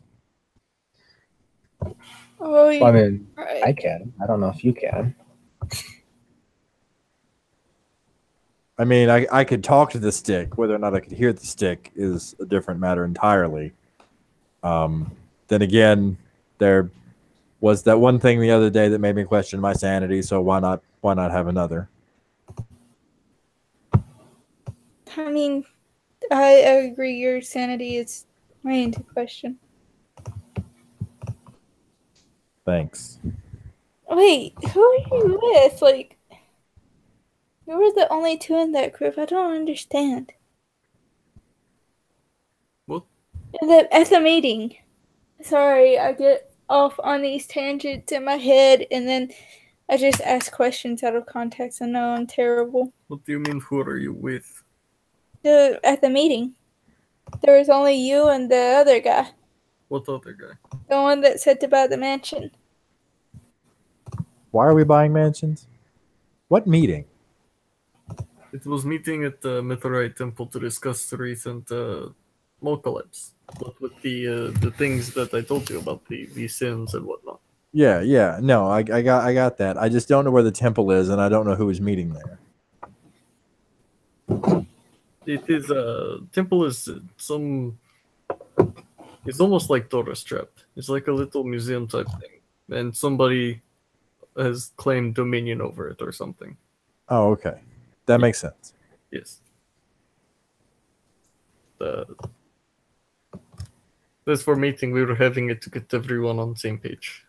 Oh, Well, I mean, right. I can. I don't know if you can. I mean, I could talk to the stick. Whether or not I could hear the stick is a different matter entirely. Then again, there was that one thing the other day that made me question my sanity. So why not have another? I mean, I agree. Your sanity is Waiting to question. Thanks. Wait, who are you with? Like, you were the only two in that group. I don't understand. What? At the meeting. Sorry, I get off on these tangents in my head, and then I just ask questions out of context. I know I'm terrible. What do you mean, who are you with? At the meeting, there was only you and the other guy. What other guy? The one that said to buy the mansion. Why are we buying mansions? What meeting? It was meeting at the Meteorite Temple to discuss the recent mall collapse. But with the things that I told you about, the sins and whatnot. Yeah. No, I got that. I just don't know where the temple is, and I don't know who is meeting there. It is temple is some. It's almost like Tourist Trap. It's like a little museum type thing, and somebody has claimed dominion over it or something. Oh, okay. That makes sense. Yes. This for meeting, we were having it to get everyone on the same page.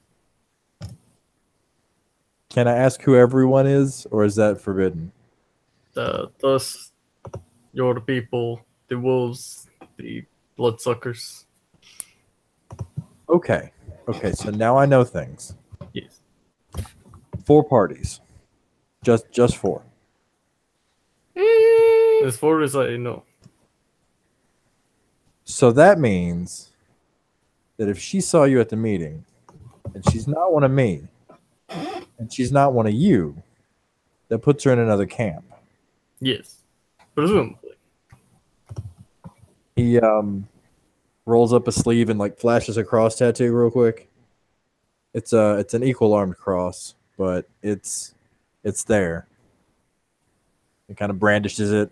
Can I ask who everyone is, or is that forbidden? Us, your people, the wolves, the bloodsuckers. Okay. So now I know things. Yes. 4 parties. Just 4. As far as I know. So that means that if she saw you at the meeting, and she's not one of me, and she's not one of you, that puts her in another camp. Yes. Presumably. He rolls up a sleeve and like flashes a cross tattoo real quick. It's an equal armed cross, but it's there. He kind of brandishes it.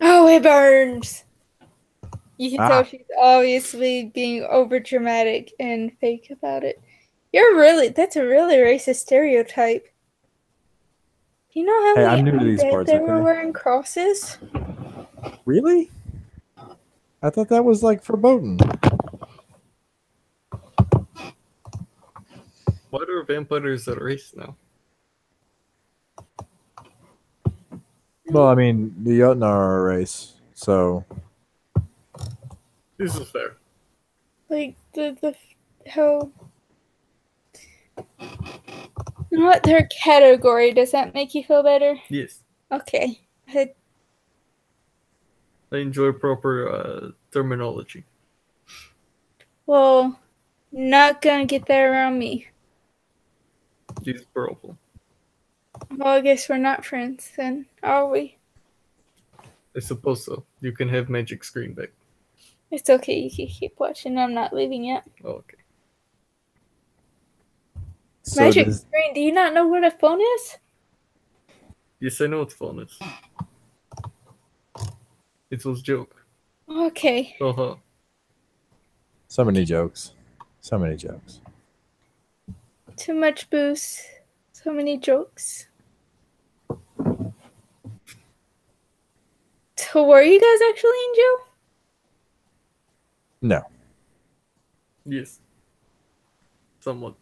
Oh, it burns. You can Ah. tell she's obviously being over dramatic and fake about it. That's a really racist stereotype. Do you know how Hey, many I'm new to these undead parts, they were okay? wearing crosses? Really? I thought that was like verboten. Why are vampires a race now? Well, I mean, the Jotnar are a race, so This is fair. Like the how not their category. Does that make you feel better? Yes. Okay. I enjoy proper terminology. Well, not gonna get that around me. Use problem. Well, I guess we're not friends then, are we? I suppose so. You can have magic screen back. It's okay, you can keep watching. I'm not leaving yet. Oh, okay. so Magic does, screen, do you not know what a phone is? Yes, I know what phone is. It was joke. Okay. Uh-huh. so many jokes. Too much booze. So many jokes. So were you guys actually in jail? No. Yes. Somewhat.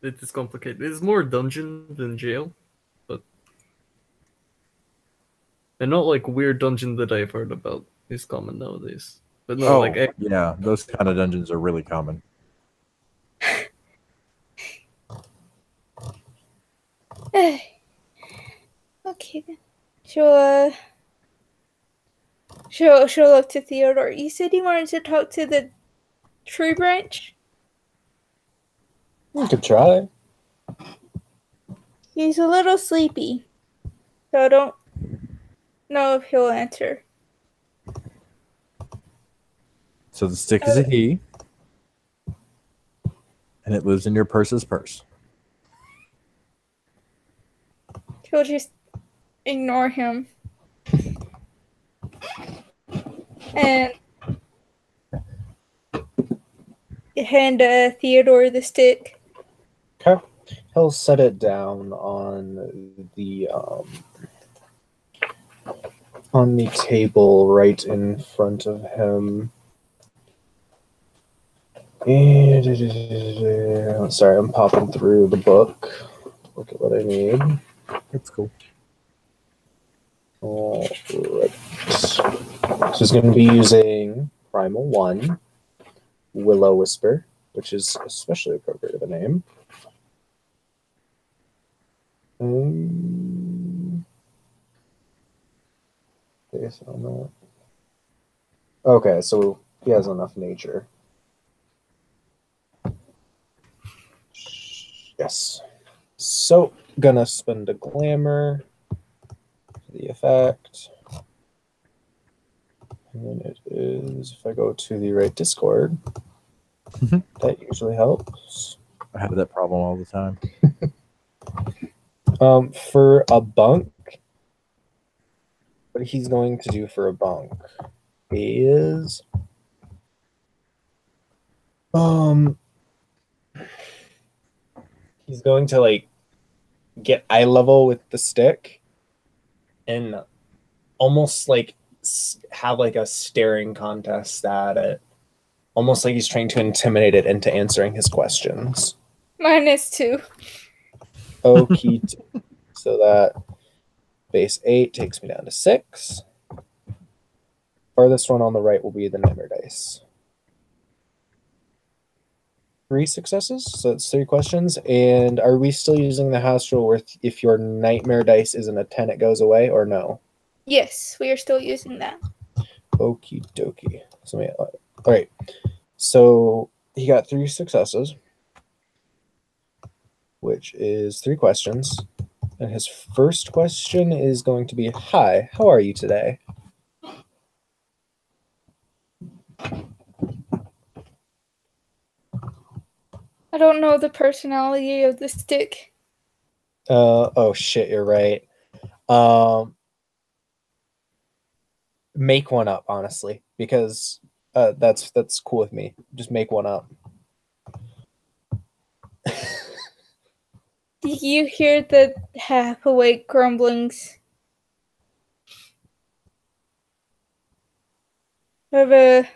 It is complicated. It's more dungeon than jail, but and not like weird dungeon that I've heard about is common nowadays. But no, like yeah, those kind of dungeons are really common. Okay then. She'll look to Theodore. You said you wanted to talk to the tree branch? You could try. He's a little sleepy, so I don't know if he'll answer. So the stick is a he, and it lives in your purse's purse. He'll just ignore him. And hand Theodore the stick. Okay. He'll set it down on the on the table right in front of him. And, sorry, I'm popping through the book. Look at what I need. It's cool. All right. So he's going to be using Primal 1, Willow Whisper, which is especially appropriate of a name. Based on that. Okay, so he has enough nature. Yes. So, gonna spend a glamour for the effect. And it is, if I go to the right Discord, that usually helps. I have that problem all the time. For a bunk, what he's going to do for a bunk is he's going to like get eye level with the stick and almost like have like a staring contest at it, almost like he's trying to intimidate it into answering his questions. -2. Okay. So that base 8 takes me down to 6. Farthest one on the right will be the nightmare dice. 3 successes, so it's 3 questions. And are we still using the house rule where if your nightmare dice isn't a 10, it goes away, or no? Yes, we are still using that. Okie dokie. So, all right. So he got 3 successes, which is 3 questions. And his first question is going to be, "Hi, how are you today?" I don't know the personality of the stick. Oh shit, you're right. Make one up, honestly, because that's cool with me. Just make one up. You hear the half-awake grumblings of a...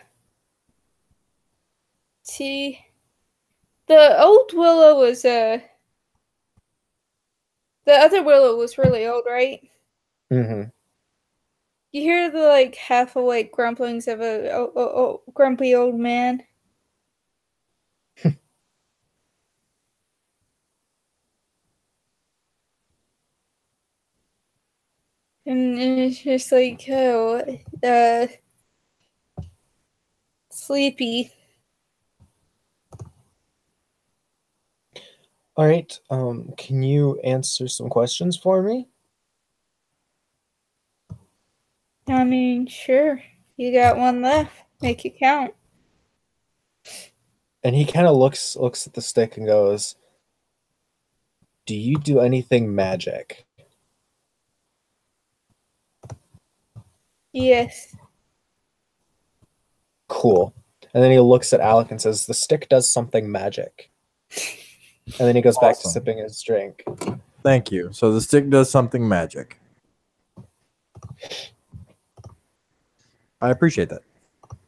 See, the old Willow was the other Willow was really old, right? Mm-hmm. You hear the like half-awake grumblings of a grumpy old man. And it's just like, oh, sleepy. All right. Can you answer some questions for me? I mean, sure. You got one left. Make it count. And he kind of looks at the stick and goes, "Do you do anything magic?" Yes. Cool. And then he looks at Alec and says, "The stick does something magic." And then he goes back to Awesome. sipping his drink. Thank you. So the stick does something magic. I appreciate that.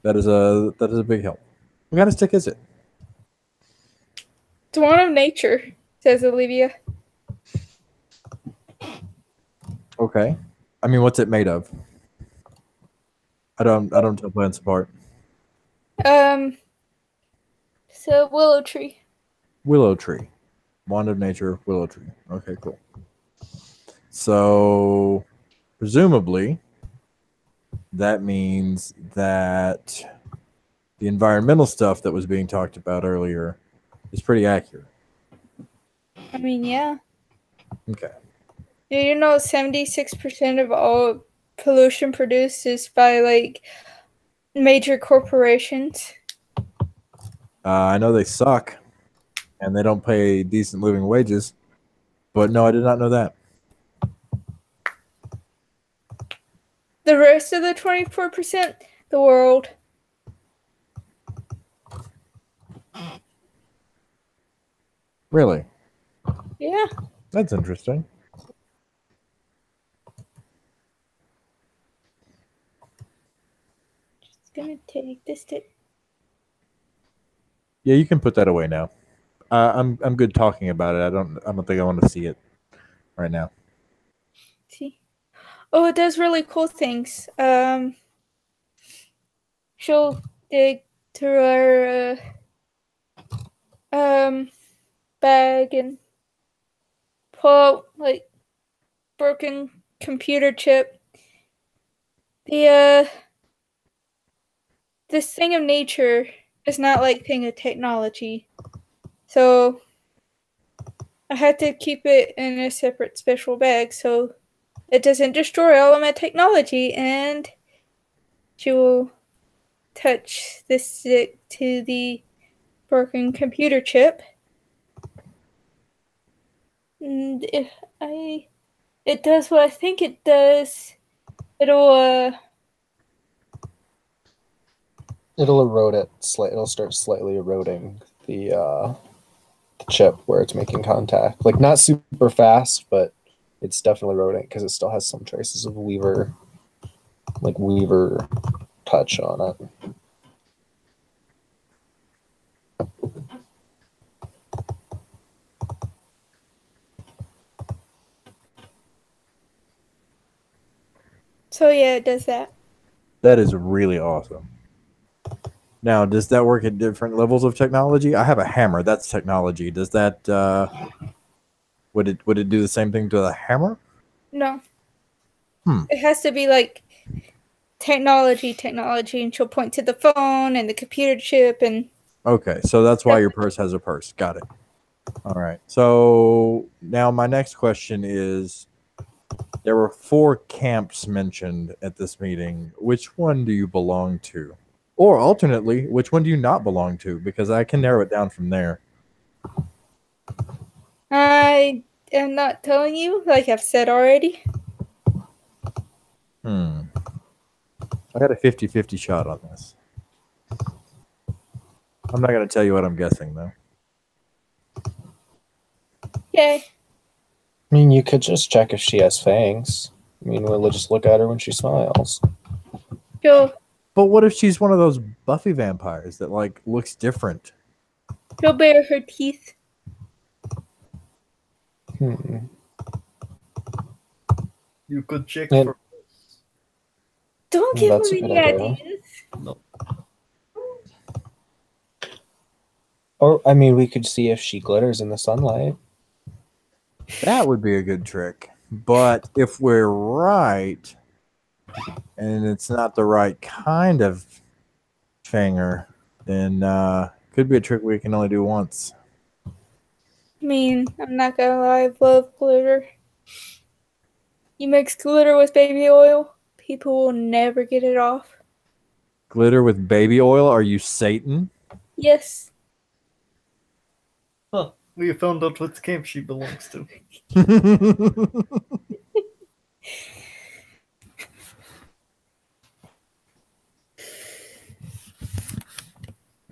That is a big help. What kind of stick is it? It's one of nature, says Olivia. Okay. I mean, what's it made of? I don't tell plants apart. So willow tree. Willow tree. Wand of nature, willow tree. Okay, cool. So presumably that means that the environmental stuff that was being talked about earlier is pretty accurate. I mean, yeah. Okay. You know, 76% of all pollution produced is by like major corporations. I know they suck and they don't pay decent living wages, but no, I did not know that. The rest of the 24%, the world. Really? Yeah. That's interesting. gonna take this to. Yeah, you can put that away now. I'm good talking about it. I don't think I want to see it right now. See. Oh, it does really cool things. She'll dig through her bag and pull out like broken computer chip. This thing of nature is not like thing of technology. So I had to keep it in a separate special bag so it doesn't destroy all of my technology, and she will touch the stick to the broken computer chip. And if it does what I think it does, it'll It'll erode it. It'll start slightly eroding the chip where it's making contact. Like not super fast, but it's definitely eroding because it still has some traces of Weaver touch on it. so yeah, it does that. That is really awesome. Now, does that work at different levels of technology? I have a hammer. That's technology. Does that would it do the same thing to the hammer? No. Hmm. It has to be like technology, and she'll point to the phone and the computer chip and Okay, so that's why your purse has a purse. Got it. All right. So now my next question is, there were 4 camps mentioned at this meeting. Which one do you belong to? Or alternately, which one do you not belong to? Because I can narrow it down from there. I am not telling you, like I've said already. I got a 50-50 shot on this. I'm not going to tell you what I'm guessing, though. Yay. I mean, you could just check if she has fangs. I mean, we'll just look at her when she smiles. She'll But what if she's one of those Buffy vampires that, like, looks different? bare her teeth. You could check And- for. Don't give That's him a good any idea. ideas. No. Or, I mean, we could see if she glitters in the sunlight. That would be a good trick. But if we're right, and it's not the right kind of fanger, then could be a trick we can only do once. I mean, I'm not gonna lie, I love glitter. You mix glitter with baby oil, people will never get it off. Glitter with baby oil? Are you Satan? Yes. Huh. We found out what camp she belongs to.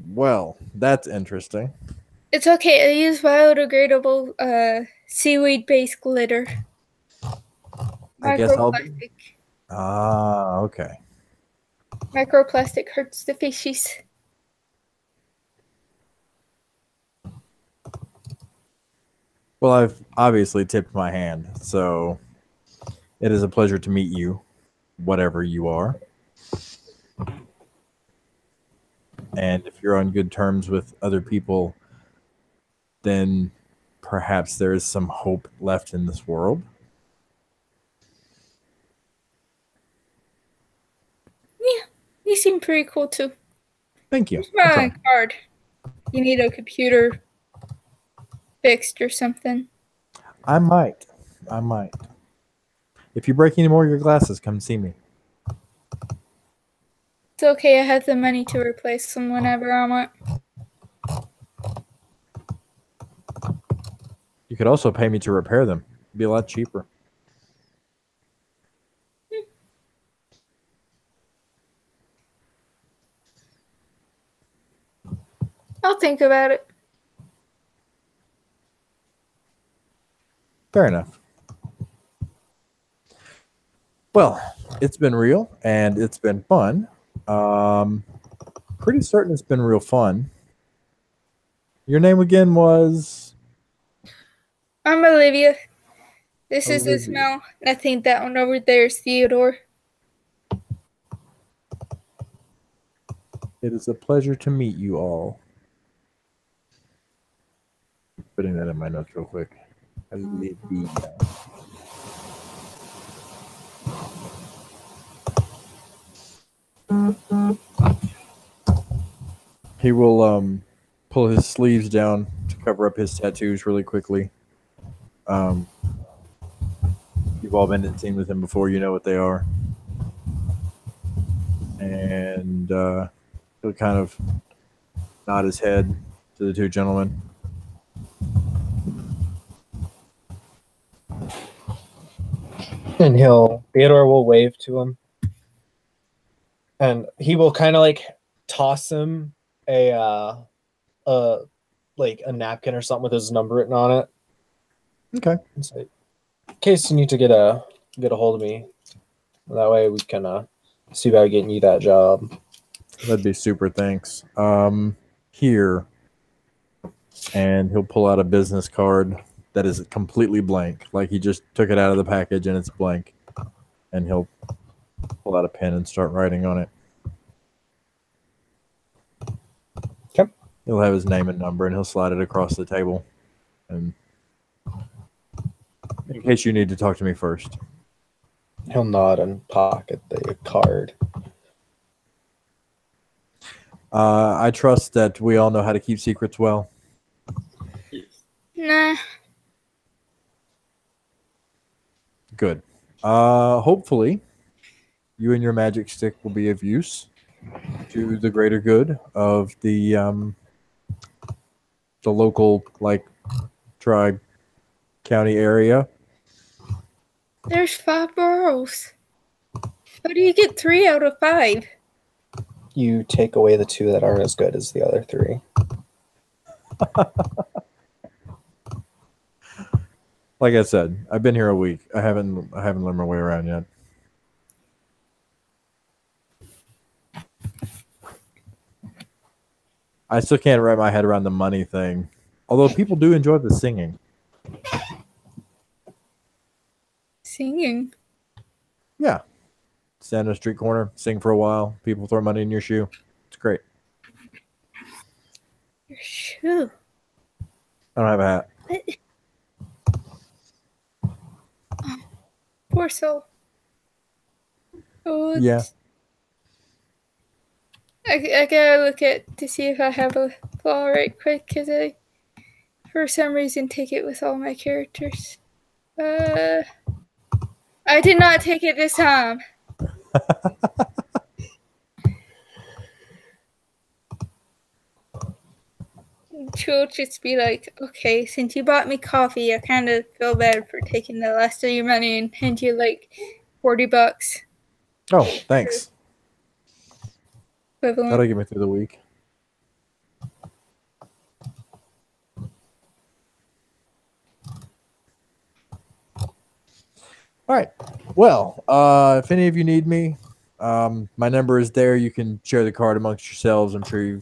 Well, that's interesting. It's okay, I use biodegradable seaweed-based glitter. I guess I'll. Microplastic. Ah, okay. Microplastic hurts the fishies. Well, I've obviously tipped my hand, so it is a pleasure to meet you, whatever you are. And if you're on good terms with other people, then perhaps there is some hope left in this world. Yeah, you seem pretty cool too. Thank you. Here's my card. You need a computer fixed or something. I might. If you break any more of your glasses, come see me. It's okay, I have the money to replace them whenever I want. You could also pay me to repair them. It'd be a lot cheaper. I'll think about it. Fair enough. Well, it's been real and it's been fun. Pretty certain it's been real fun. Your name again was I'm Olivia. This is Olivia. Ismail. I think that one over there is Theodore. It is a pleasure to meet you all. Putting that in my notes real quick. Olivia. He will pull his sleeves down to cover up his tattoos really quickly. You've all been in scene with him before, you know what they are. And he'll kind of nod his head to the two gentlemen. And Theodore will wave to him. And he will kind of like toss him a napkin or something with his number written on it. Okay. And say, in case you need to get a hold of me. That way we can see about getting you that job. That'd be super, thanks. Here. And he'll pull out a business card that is completely blank. Like he just took it out of the package and it's blank. And he'll pull out a pen and start writing on it. Okay. He'll have his name and number and he'll slide it across the table. And in case you need to talk to me first. He'll nod and pocket the card. I trust that we all know how to keep secrets well. Nah. Good. Hopefully, you and your magic stick will be of use to the greater good of the local, tribe, county area. There's 5 boroughs. How do you get 3 out of 5? You take away the 2 that aren't as good as the other 3. Like I said, I've been here a week. I haven't learned my way around yet. I still can't wrap my head around the money thing. Although people do enjoy the singing. Singing. Yeah. Stand on a street corner, sing for a while. People throw money in your shoe. It's great. Your shoe. I don't have a hat. What? Oh, poor soul. Oh, Yeah. I gotta look at to see if I have a flaw right quick, because I, for some reason, take it with all my characters. I did not take it this time. She'll just be like, okay, since you bought me coffee, I kind of feel bad for taking the last of your money and hand you like $40 Oh, thanks. equivalent. That'll get me through the week. All right. Well, if any of you need me, my number is there. You can share the card amongst yourselves. I'm sure you're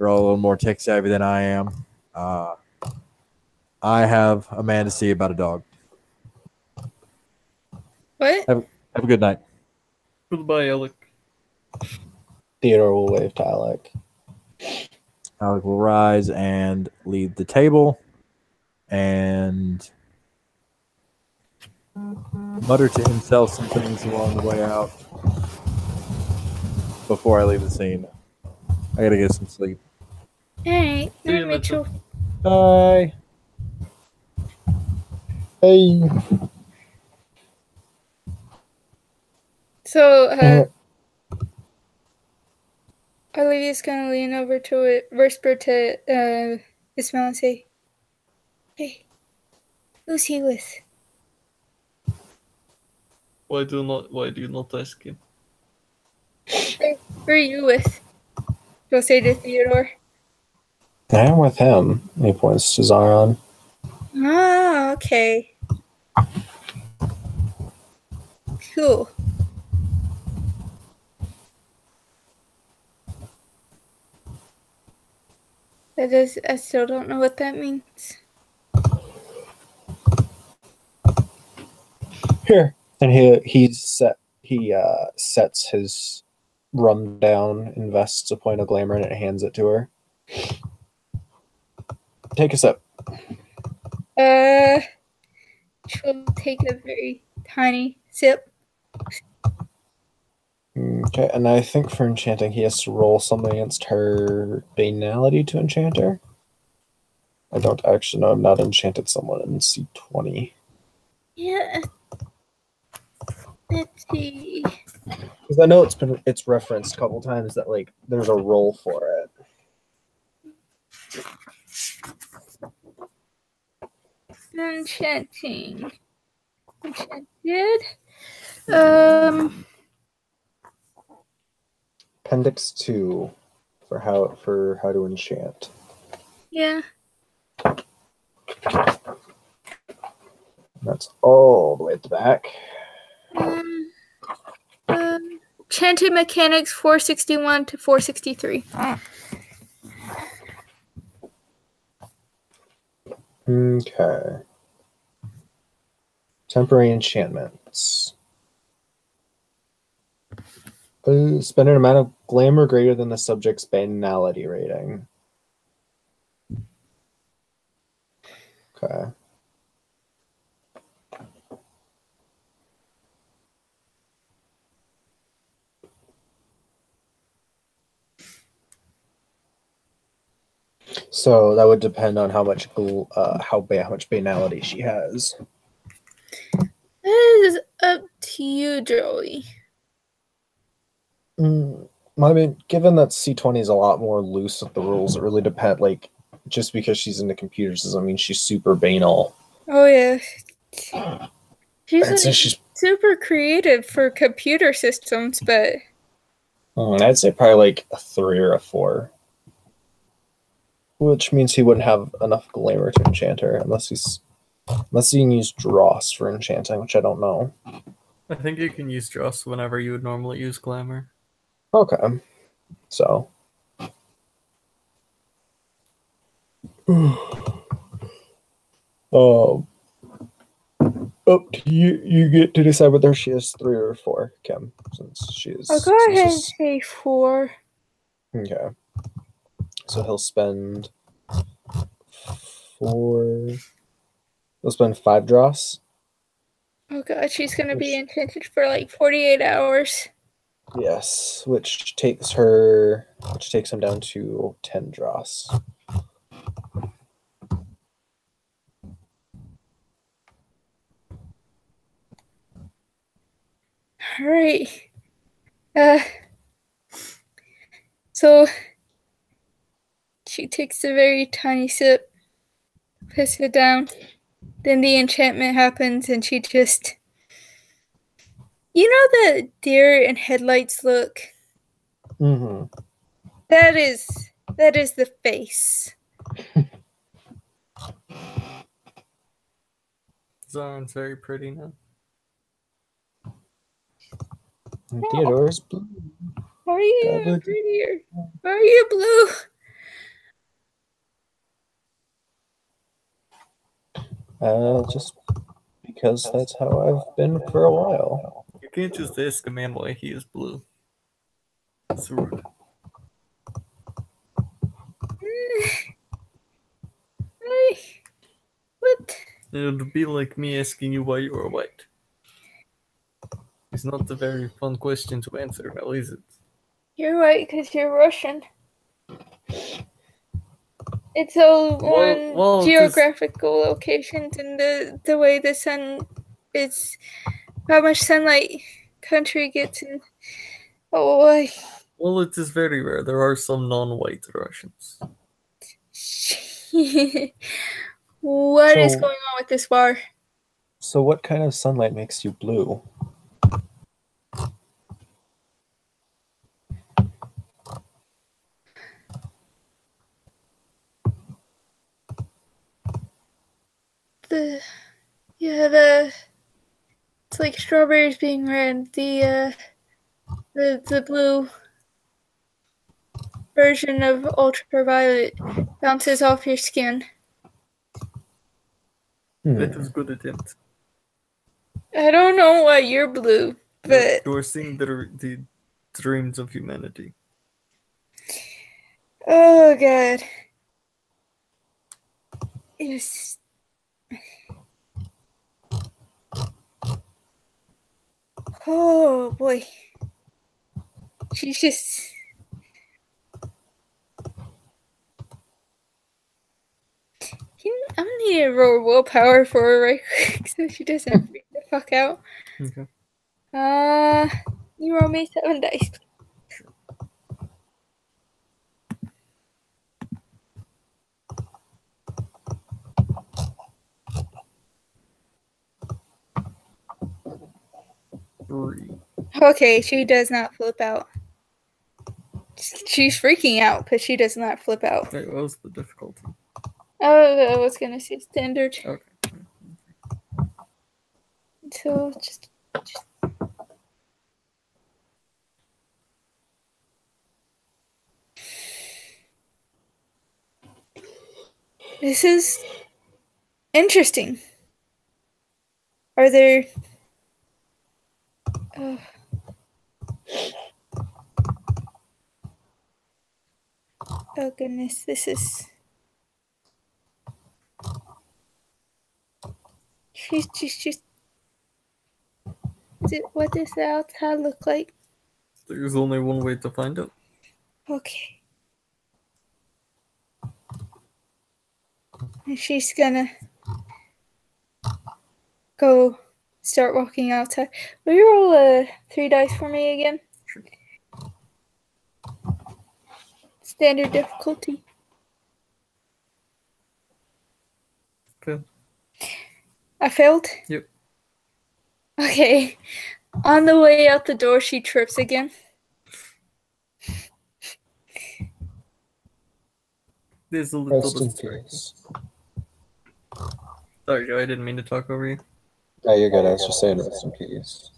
all a little more tech savvy than I am. I have a man to see about a dog. What? Have a good night. Goodbye, Alec. Theodore will wave to Alec. Alec will rise and leave the table and mutter to himself some things along the way out before I leave the scene. I gotta get some sleep. Alright, See you, Mitchell. Bye. Hey. So, Olivia's gonna lean over to it, whisper to Ismail and say, "Hey, who's he with?" Why do you not ask him? Who are you with? She'll say to Theodore. I'm with him. He points to Zaron. Ah, okay. Cool. I still don't know what that means. Here, and he sets his rum down, invests a point of glamour, and hands it to her. Take a sip. She'll take a very tiny sip. Okay, and I think for enchanting, he has to roll something against her banality to enchant her. I don't actually know. I've not enchanted someone in C20. Yeah. Let's see. Because I know it's referenced a couple times that like there's a roll for it. Enchanting. Enchanted. Appendix 2 for how to enchant. Yeah. That's all the way at the back. Enchanted mechanics 461 to 463. Okay. Temporary enchantments. Spend an amount of glamour greater than the subject's banality rating. Okay. So that would depend on how much banality she has. That is up to you, Joey. I mean, given that C20 is a lot more loose with the rules, it really depends. Like, just because she's into computers doesn't mean she's super banal. Oh yeah. I'd say she's super creative for computer systems, but I'd say probably like a 3 or a 4. Which means he wouldn't have enough glamour to enchant her unless he can use dross for enchanting, which I don't know. I think you can use dross whenever you would normally use glamour. Okay. So up to you. You get to decide whether she has 3 or 4, Kim, since she is. I'll go ahead and say 4. Okay. So he'll spend 4. He'll spend 5 dross. Oh god, she's gonna be enchanted for like 48 hours. Yes, which takes him down to 10 dross. All right. So she takes a very tiny sip, puts it down. Then the enchantment happens, and she just, you know, the deer in headlights look. Mm-hmm. That is the face. Zaren's very pretty now. And Theodore's blue. How are you prettier? Why are you blue? Just because that's how I've been for a while. You can't just ask a man why he is blue. It's rude. What? It would be like me asking you why you are white. It's not a very fun question to answer, now is it? You're white because you're Russian. It's all one geographical locations and the way the sun is, how much sunlight country gets in Hawaii. Well, it is very rare. There are some non-white Russians. What is going on with this bar? So what kind of sunlight makes you blue? It's like strawberries being red. The blue. version of ultraviolet bounces off your skin. That was a good attempt. I don't know why you're blue, but You are seeing the dreams of humanity. oh god. It's oh boy. She's just I'm gonna need to roll willpower for her right quick so she doesn't freak the fuck out. Okay. You roll me 7 dice. Three. Okay, she does not flip out. She's freaking out, but she does not flip out. Wait, what was the difficulty? Oh, I was gonna say standard. Okay. So just this is interesting. Are there? Oh. Oh goodness, this is. She's just. What does the outside look like? There's only one way to find out. Okay. And she's gonna go start walking outside. Will you roll 3 dice for me again? Sure. Standard difficulty. Failed. I failed? Yep. Okay. On the way out the door, she trips again. There's a little Rest in distraction. peace. Sorry, Joe, I didn't mean to talk over you. No, you're good. I was just saying rest in peace.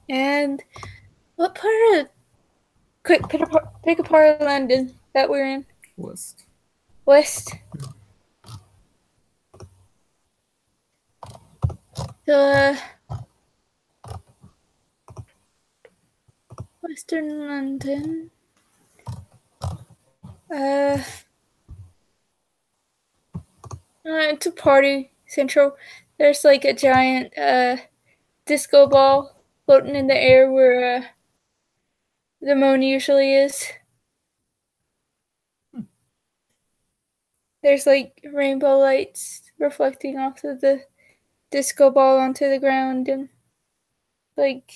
And what part of quick pick a part of London that we're in? West. West. Western London. It's a party central. There's like a giant disco ball floating in the air where the moon usually is. There's like rainbow lights reflecting off of the disco ball onto the ground and like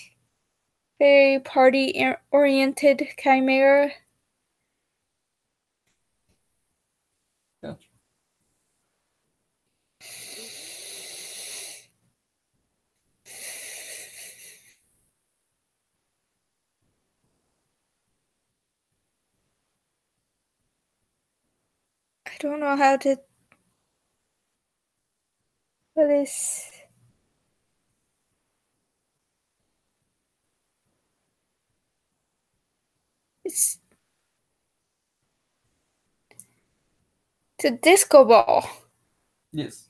very party oriented chimera. Gotcha. I don't know how to put this. It's a disco ball. Yes.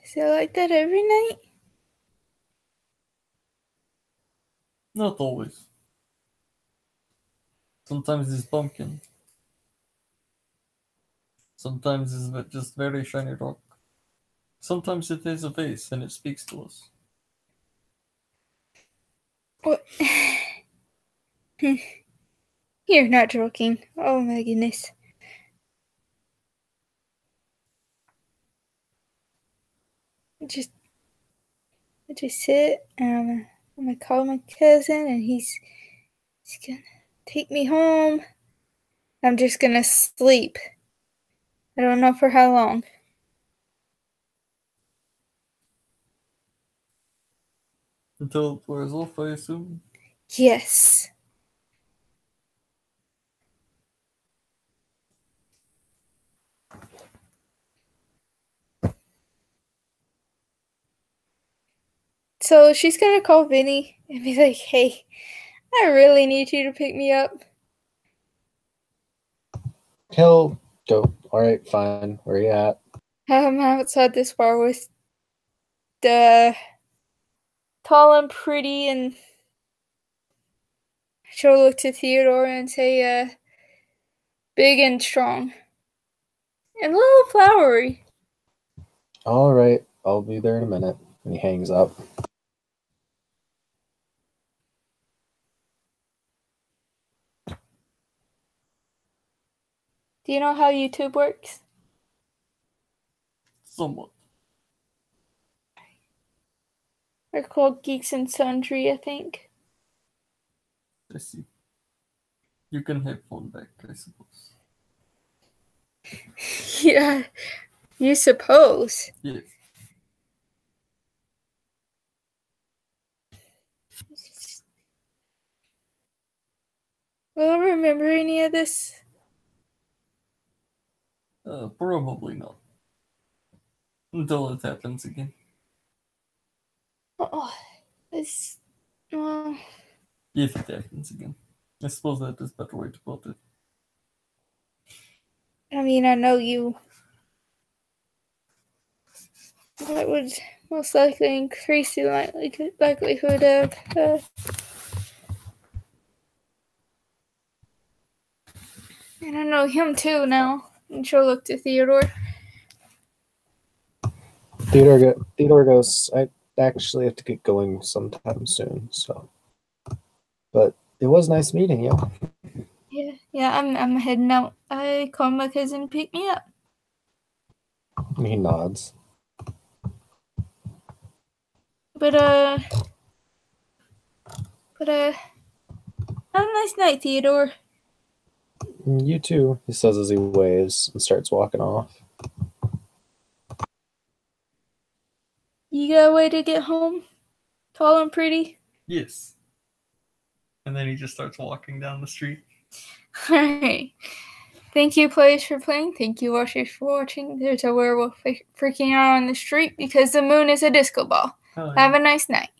Is it like that every night? Not always. Sometimes it's pumpkin. Sometimes it's just very shiny rock. Sometimes it is a vase and it speaks to us. What? You're not joking. Oh my goodness. I just sit and I'm gonna call my cousin and he's gonna take me home. I'm just gonna sleep. I don't know for how long. Until it wears off, I assume. Yes. So she's gonna call Vinny and be like, "Hey, I really need you to pick me up." He'll go, all right, fine. Where you at? I'm outside this bar with the tall and pretty, and she'll look to Theodore and say, big and strong. And a little flowery. All right, I'll be there in a minute. And he hangs up. Do you know how YouTube works? Somewhat. They're called Geeks and Sundry, I think. I see. You can have phone back, I suppose. Yeah, you suppose. Yes. Will I remember any of this? Probably not. Until it happens again. Oh, this. Well, If it happens again. I suppose that is a better way to put it. I mean, I know you. That would most likely increase the likelihood of. And I know him too now. And she'll look to Theodore. Theodore goes, I actually have to get going sometime soon, so. But it was nice meeting you. Yeah, I'm heading out. I called my cousin to pick me up. He nods. But have a nice night, Theodore. You too, he says as he waves and starts walking off. You got a way to get home? Tall and pretty? Yes. And then he just starts walking down the street. Alright. Thank you, players, for playing. Thank you, watchers, for watching. There's a werewolf freaking out on the street because the moon is a disco ball. Oh, Have a nice night.